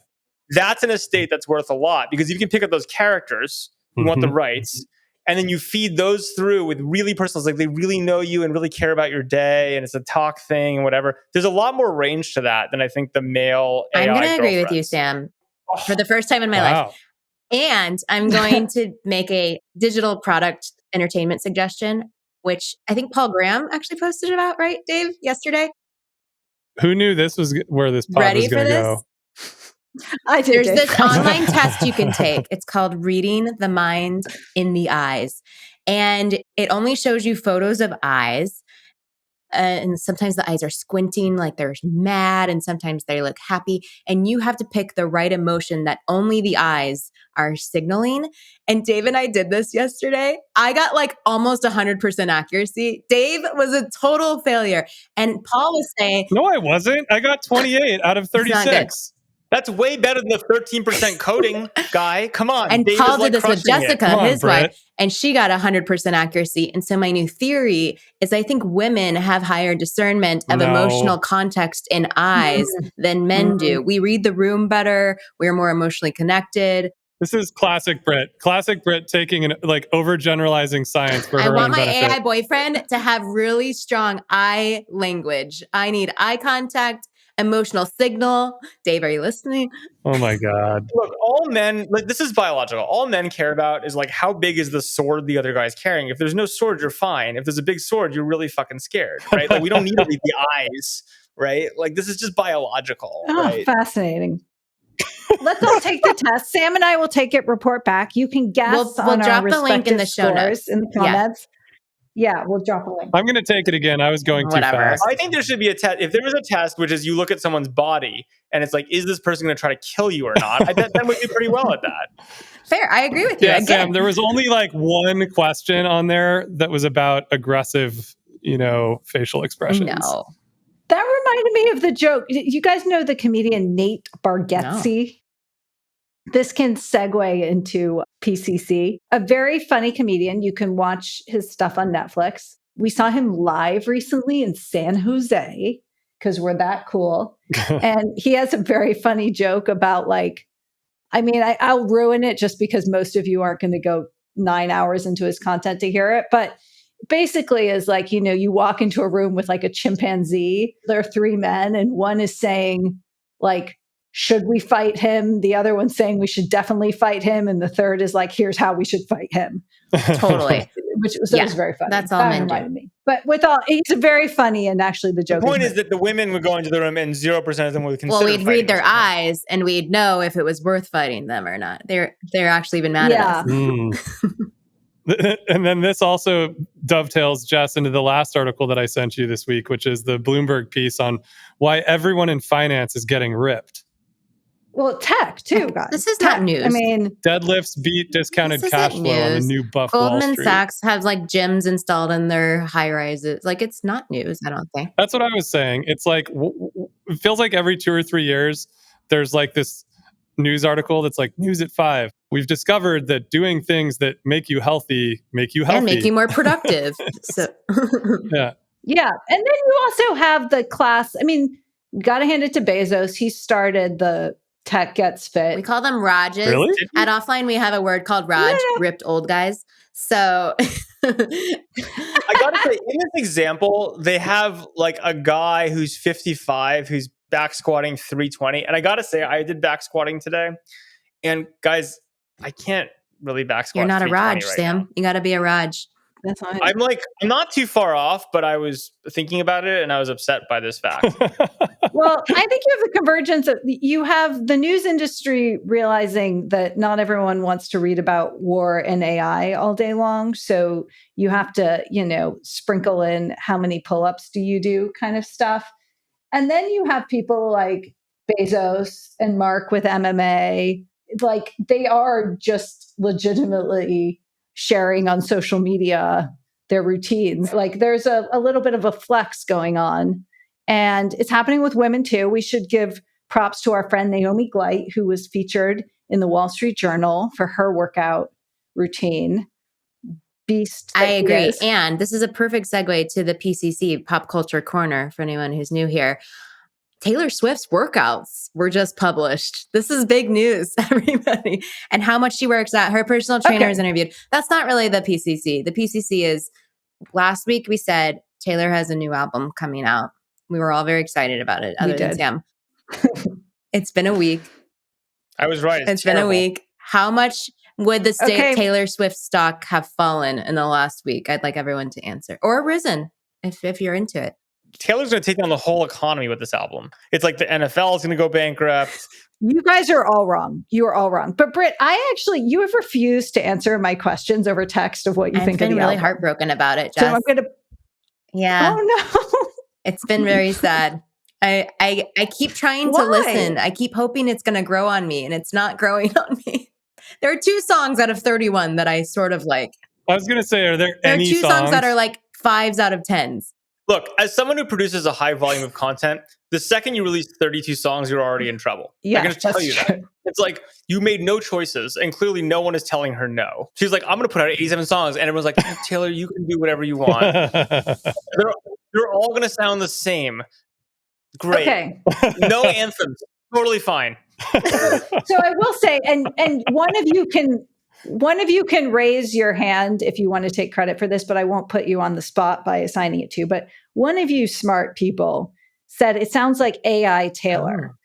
That's an estate that's worth a lot, because if you can pick up those characters, you want the rights, and then you feed those through with really personal, like they really know you and really care about your day, and it's a talk thing and whatever. There's a lot more range to that than I think the male AI I'm going to agree with you, girlfriends. Sam, for the first time in my life. And I'm going to make a digital product entertainment suggestion, which I think Paul Graham actually posted about, right, Dave, yesterday? Who knew this was where this pod was going to go? I did. There's this online test you can take. It's called Reading the Mind in the Eyes. And it only shows you photos of eyes. And sometimes the eyes are squinting, like they're mad, and sometimes they look happy. And you have to pick the right emotion that only the eyes are signaling. And Dave and I did this yesterday. I got like almost 100% accuracy. Dave was a total failure. And Paul was saying, no, I wasn't. I got 28 out of 36. That's way better than the 13% coding guy. Come on. And Dave Paul did this with Jessica, his wife, and she got 100% accuracy. And so my new theory is I think women have higher discernment of emotional context in eyes than men do. We read the room better. We're more emotionally connected. This is classic Brit. Classic Brit taking an overgeneralizing science for her own benefit. I want my AI boyfriend to have really strong eye language. I need eye contact, emotional signal. Dave, are you listening? Oh my God. Look, all men, like this is biological. All men care about is like, how big is the sword the other guy's carrying? If there's no sword, you're fine. If there's a big sword, you're really fucking scared, right? Like we don't need to read the eyes, right? Like this is just biological. Right? Fascinating. Let's all take the test. Sam and I will take it, report back. You can guess we'll on drop our the link in the show notes. In the comments. Yeah, we'll drop a link. I'm going to take it again. I was going too fast. I think there should be a test. If there was a test, which is you look at someone's body and it's like, is this person going to try to kill you or not? I bet that would do pretty well at that. Fair. I agree with you. Yeah, Sam, there was only like one question on there that was about aggressive, facial expressions. No. That reminded me of the joke. You guys know the comedian Nate Bargatze? No. This can segue into PCC. A very funny comedian. You can watch his stuff on Netflix. We saw him live recently in San Jose because we're that cool. And he has a very funny joke about I'll ruin it just because most of you aren't going to go 9 hours into his content to hear it. But basically is like, you walk into a room with like a chimpanzee. There are three men and one is saying like, should we fight him? The other one's saying we should definitely fight him. And the third is like, here's how we should fight him. Totally. Which was very funny. That's all men reminded me. But he's very funny, and actually the joke. The point is that the women would go into the room and 0% of them would consider. Well, we'd read their eyes and we'd know if it was worth fighting them or not. They're actually been mad at us. And then this also dovetails, Jess, into the last article that I sent you this week, which is the Bloomberg piece on why everyone in finance is getting ripped. Well, tech too, guys. This is not news. I mean, deadlifts beat discounted cash flow on the new buff Wall Goldman Street. Sachs has like gyms installed in their high rises. Like, it's not news, I don't think. That's what I was saying. It's like, it feels like every 2 or 3 years, there's like this news article that's like news at 5. We've discovered that doing things that make you healthy and make you more productive. So yeah. And then you also have the class. I mean, got to hand it to Bezos. He started the tech gets fit. We call them Rajes. Really? At Offline, we have a word called Raj, ripped old guys. So I gotta say, in this example, they have like a guy who's 55 who's back squatting 320. And I gotta say, I did back squatting today. And guys, I can't really back squat. You're not a Raj, right Sam. now. You gotta be a Raj. That's fine. I'm not too far off, but I was thinking about it and I was upset by this fact. Well, I think you have the convergence. You have the news industry realizing that not everyone wants to read about war and AI all day long. So you have to, sprinkle in how many pull-ups do you do kind of stuff. And then you have people like Bezos and Mark with MMA. Like, they are just legitimately sharing on social media their routines. Like, there's a little bit of a flex going on. And it's happening with women too. We should give props to our friend Naomi Gleit, who was featured in the Wall Street Journal for her workout routine. Beast. I agree. And this is a perfect segue to the PCC, Pop Culture Corner, for anyone who's new here. Taylor Swift's workouts were just published. This is big news, everybody. And how much she works out. Her personal trainer is interviewed. That's not really the PCC. The PCC is, last week we said Taylor has a new album coming out. We were all very excited about it, other than Sam. It's been a week. I was right. It's been a week. How much would the Taylor Swift stock have fallen in the last week? I'd like everyone to answer. Or risen, if you're into it. Taylor's going to take down the whole economy with this album. It's like the NFL is going to go bankrupt. You guys are all wrong. You are all wrong. But Britt, you have refused to answer my questions over text of what you think of the album. I've been really heartbroken about it, Jess. So I'm going to... Yeah. Oh, no. It's been very sad. I keep trying to listen. I keep hoping it's going to grow on me, and it's not growing on me. There are 2 songs out of 31 that I sort of like. I was going to say, there are 2 songs that are like 5s out of 10s. Look, as someone who produces a high volume of content, the second you release 32 songs, you're already in trouble. Yeah, I'm going to tell you that. It's like, you made no choices, and clearly no one is telling her no. She's like, I'm going to put out 87 songs, and everyone's like, Taylor, you can do whatever you want. They're all going to sound the same. Great. Okay. No anthems. Totally fine. So I will say, and one of you can raise your hand if you want to take credit for this, but I won't put you on the spot by assigning it to you. But one of you smart people said, it sounds like AI Taylor. Oh.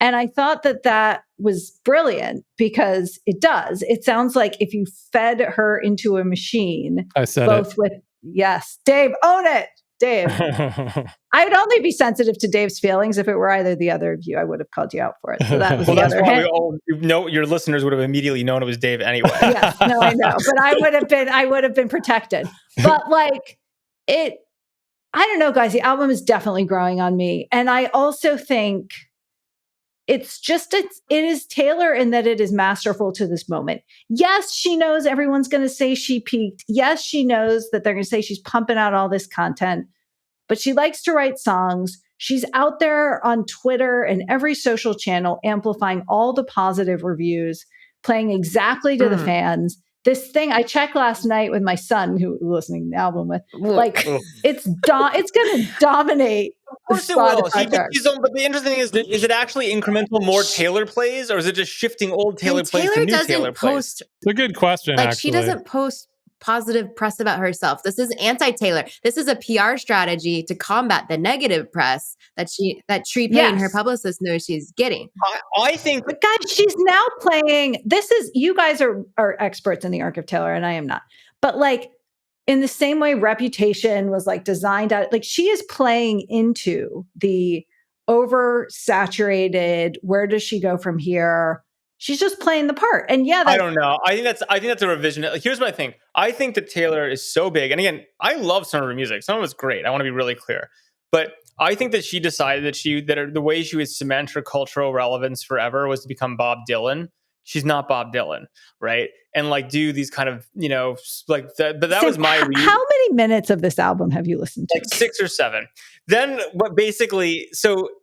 And I thought that was brilliant, because it does. It sounds like if you fed her into a machine. I said both it. Yes, Dave, own it. Dave. I would only be sensitive to Dave's feelings. If it were either the other of you, I would have called you out for it. So that was the other hand. Your listeners would have immediately known it was Dave anyway. Yes, no, I know. But I would have been protected. But I don't know, guys, the album is definitely growing on me. And I also think it is Taylor in that it is masterful to this moment. Yes, she knows everyone's going to say she peaked. Yes, she knows that they're going to say she's pumping out all this content, but she likes to write songs. She's out there on Twitter and every social channel, amplifying all the positive reviews, playing exactly to the fans. This thing I checked last night with my son, who was listening to the album with, it's going to dominate. Of course it will. But the interesting thing is it actually incremental more Taylor plays, or is it just shifting old Taylor plays to new Taylor plays? It's a good question. Like, she doesn't post positive press about herself. This is anti-Taylor. This is a PR strategy to combat the negative press that Tree Payne, her publicist, knows she's getting. I think, but guys, she's now playing. You guys are experts in the arc of Taylor, and I am not. But in the same way Reputation was like designed out, like she is playing into the oversaturated, where does she go from here? She's just playing the part. And yeah, I don't know. I think that's a revision. Like, here's my thing. I think that Taylor is so big. And again, I love some of her music. Some of it's great. I want to be really clear. But I think that she decided that the way she would cement her cultural relevance forever was to become Bob Dylan. She's not Bob Dylan, right? And like do these kind of, like that. But that was my read. How many minutes of this album have you listened to? Like 6 or 7. Then what basically,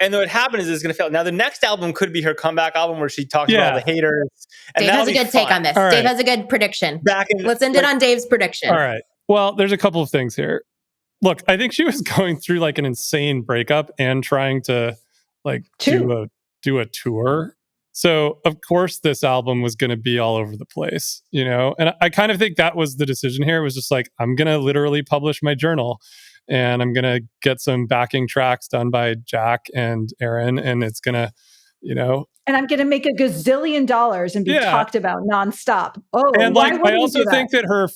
and what happened is it's going to fail. Now the next album could be her comeback album where she talks about all the haters. And Dave has a good take on this. Dave has a good prediction. Let's end it on Dave's prediction. All right. Well, there's a couple of things here. Look, I think she was going through like an insane breakup and trying to like do a tour. So of course this album was going to be all over the place, and I kind of think that was the decision here. It was just like, I'm going to literally publish my journal and I'm going to get some backing tracks done by Jack and Aaron. And it's going to, and I'm going to make $1 gazillion and be talked about nonstop. Oh, and like, I also think that her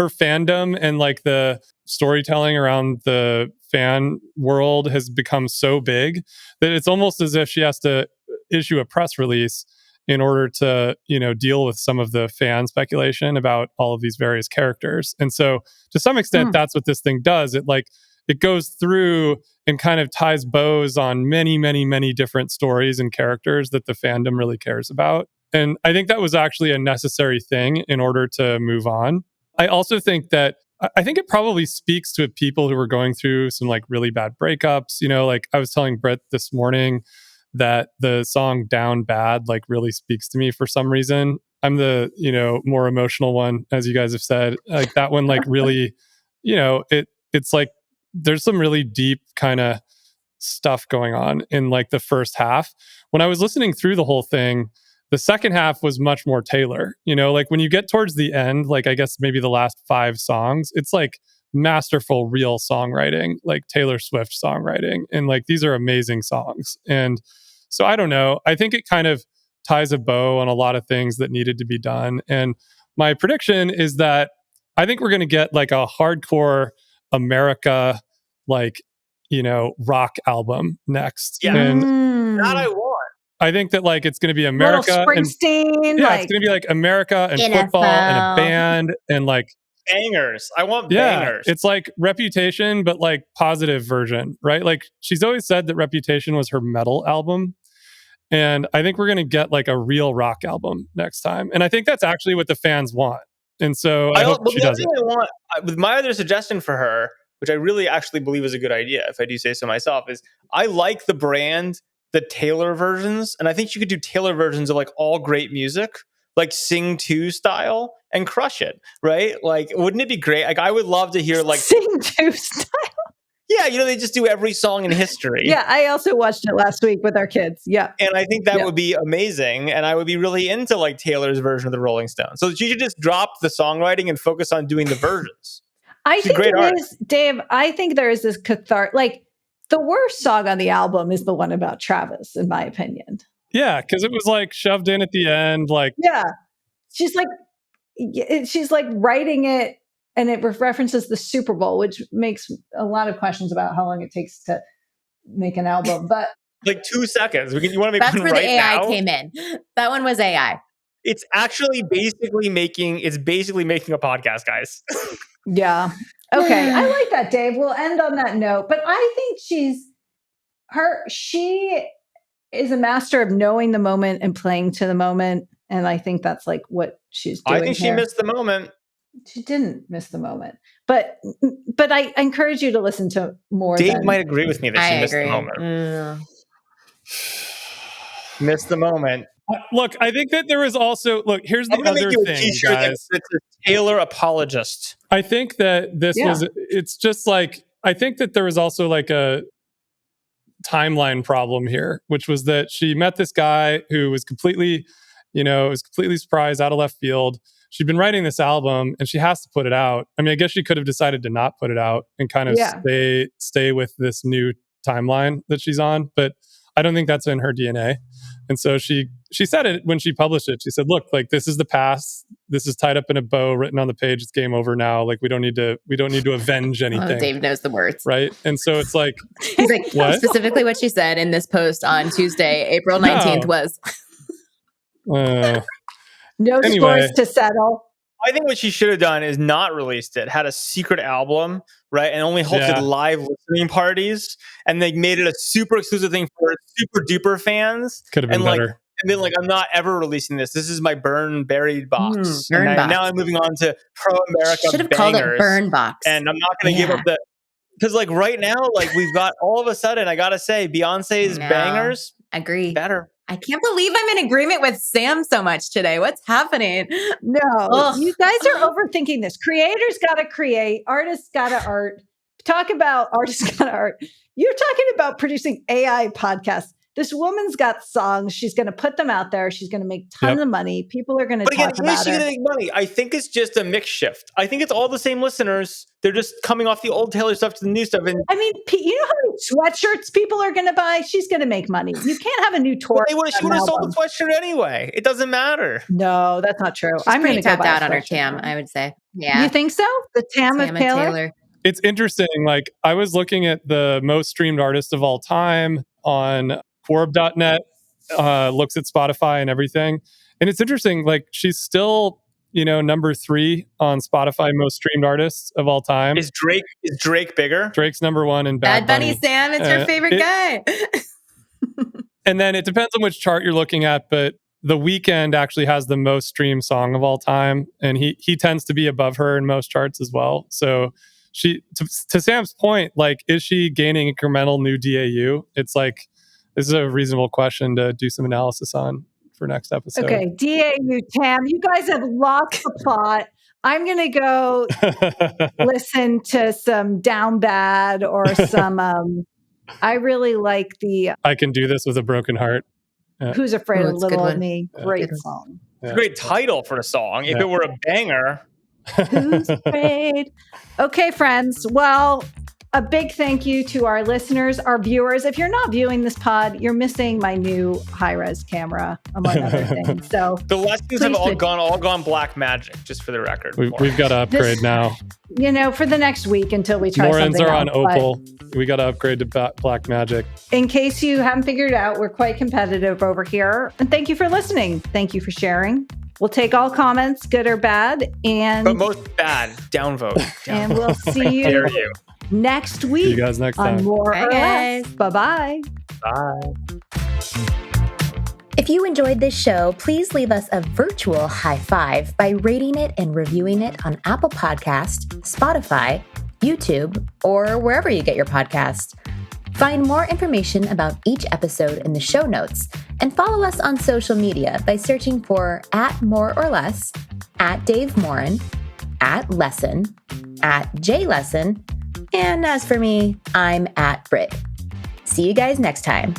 fandom and like the storytelling around the fan world has become so big that it's almost as if she has to issue a press release in order to, deal with some of the fan speculation about all of these various characters. And so to some extent, that's what this thing does. It goes through and kind of ties bows on many, many, many different stories and characters that the fandom really cares about. And I think that was actually a necessary thing in order to move on. I also think that I think it probably speaks to people who were going through some like really bad breakups. Like I was telling Britt this morning that the song Down Bad like really speaks to me for some reason. I'm the, more emotional one, as you guys have said. Like that one like really, it's like there's some really deep kind of stuff going on in like the first half. When I was listening through the whole thing, the second half was much more Taylor. Like when you get towards the end, like I guess maybe the last 5 songs, it's like masterful real songwriting, like Taylor Swift songwriting. And like these are amazing songs. And so I don't know. I think it kind of ties a bow on a lot of things that needed to be done. And my prediction is that I think we're going to get like a hardcore America, like, rock album next. Yeah. And that I want. I think that like it's going to be America. Springsteen. And, it's going to be like America and NFL. Football and a band and like bangers. I want bangers. It's like Reputation, but like positive version, right? Like she's always said that Reputation was her metal album. And I think we're going to get like a real rock album next time. And I think that's actually what the fans want. And so I hope she does it. With my other suggestion for her, which I really actually believe is a good idea, if I do say so myself, is I like the brand, the Taylor versions. And I think you could do Taylor versions of like all great music, like Sing 2 style, and crush it, right? Like, wouldn't it be great? Like, I would love to hear like Sing 2 style. Yeah, they just do every song in history. Yeah, I also watched it last week with our kids. Yeah. And I think that would be amazing. And I would be really into like Taylor's version of the Rolling Stones. So she should just drop the songwriting and focus on doing the versions. I think it is, Dave, I think there is this like the worst song on the album is the one about Travis, in my opinion. Yeah, because it was like shoved in at the end. Like, yeah, she's like writing it. And it references the Super Bowl, which makes a lot of questions about how long it takes to make an album. But like 2 seconds. You want to make that's one where right the AI now? came in. That one was AI. It's actually basically making a podcast, guys. Yeah. Okay. I like that, Dave. We'll end on that note. But I think she is a master of knowing the moment and playing to the moment. And I think that's like what she's doing. I think she missed the moment. She didn't miss the moment, but I encourage you to listen to more. Dave might agree with me that she missed the moment. Missed the moment. Look, I think that there is also here's the other thing, guys. It's a Taylor apologist. I think that this was. It's just like I think that there was also like a timeline problem here, which was that she met this guy who was completely surprised, out of left field. She'd been writing this album and she has to put it out. I mean, I guess she could have decided to not put it out and kind of stay with this new timeline that she's on, but I don't think that's in her DNA. And so she said it when she published it. She said, look, like this is the past. this is tied up in a bow, written on the page. It's game over now. Like we don't need to avenge anything. Dave knows the words, right? And so it's like he's like, what? Specifically what she said in this post on Tuesday, April 19th was no scores to settle. I think what she should have done is not released it, had a secret album, right? And only hosted live listening parties. And they made it a super exclusive thing for super duper fans. Could have been better. And been like, I'm not ever releasing this. This is my burn buried box. Now I'm moving on to Pro America Should have bangers, called it Burn Box. And I'm not going to give up the... Because like right now, like we've got all of a sudden, I got to say, Beyonce's bangers. Agree. Better. I can't believe I'm in agreement with Sam so much today. What's happening? No, you guys are overthinking this. Creators got to create. Artists got to art. Talk about artists got to art. You're talking about producing AI podcasts. This woman's got songs. She's going to put them out there. She's going to make tons of money. People are going to talk about it. But again, is she going to make money? I think it's just a mix shift. I think it's all the same listeners. They're just coming off the old Taylor stuff to the new stuff. And I mean, you know how many sweatshirts people are going to buy? She's going to make money. You can't have a new tour. She would have sold the sweatshirt anyway. It doesn't matter. No, that's not true. I'm going to tap out on her TAM, I would say. Yeah. You think so? The TAM of Taylor? It's interesting. Like I was looking at the most streamed artist of all time on Forbes.net, looks at Spotify and everything. And it's interesting, like she's still, number 3 on Spotify most streamed artists of all time. Is Drake bigger? Drake's number 1 in Bad Bunny. Sam, it's your favorite guy. And then it depends on which chart you're looking at, but The Weeknd actually has the most streamed song of all time. And he tends to be above her in most charts as well. So she, to Sam's point, like, is she gaining incremental new DAU? It's like, this is a reasonable question to do some analysis on for next episode. Okay, DAU, TAM. You guys have lost the plot. I'm going to go listen to some Down Bad or some, I really like the... I Can Do This With a Broken Heart. Who's Afraid of Little Old Me? Great song. It's a great title for a song. If it were a banger. Who's afraid? Okay, friends. Well... A big thank you to our listeners, our viewers. If you're not viewing this pod, you're missing my new high-res camera, among other things. So the lessons have all gone black magic, just for the record. We've got to upgrade now. For the next week until we try something else. Morans are on Opal. We got to upgrade to black magic. In case you haven't figured it out, we're quite competitive over here. And thank you for listening. Thank you for sharing. We'll take all comments, good or bad. But most bad, downvote. And we'll see you next week. See you guys next time. On More or Less. Bye-bye. Bye. If you enjoyed this show, please leave us a virtual high five by rating it and reviewing it on Apple Podcasts, Spotify, YouTube, or wherever you get your podcasts. Find more information about each episode in the show notes and follow us on social media by searching for @MoreOrLess, @DaveMorin, @Lesson, @JLesson, and as for me, I'm @Brit. See you guys next time.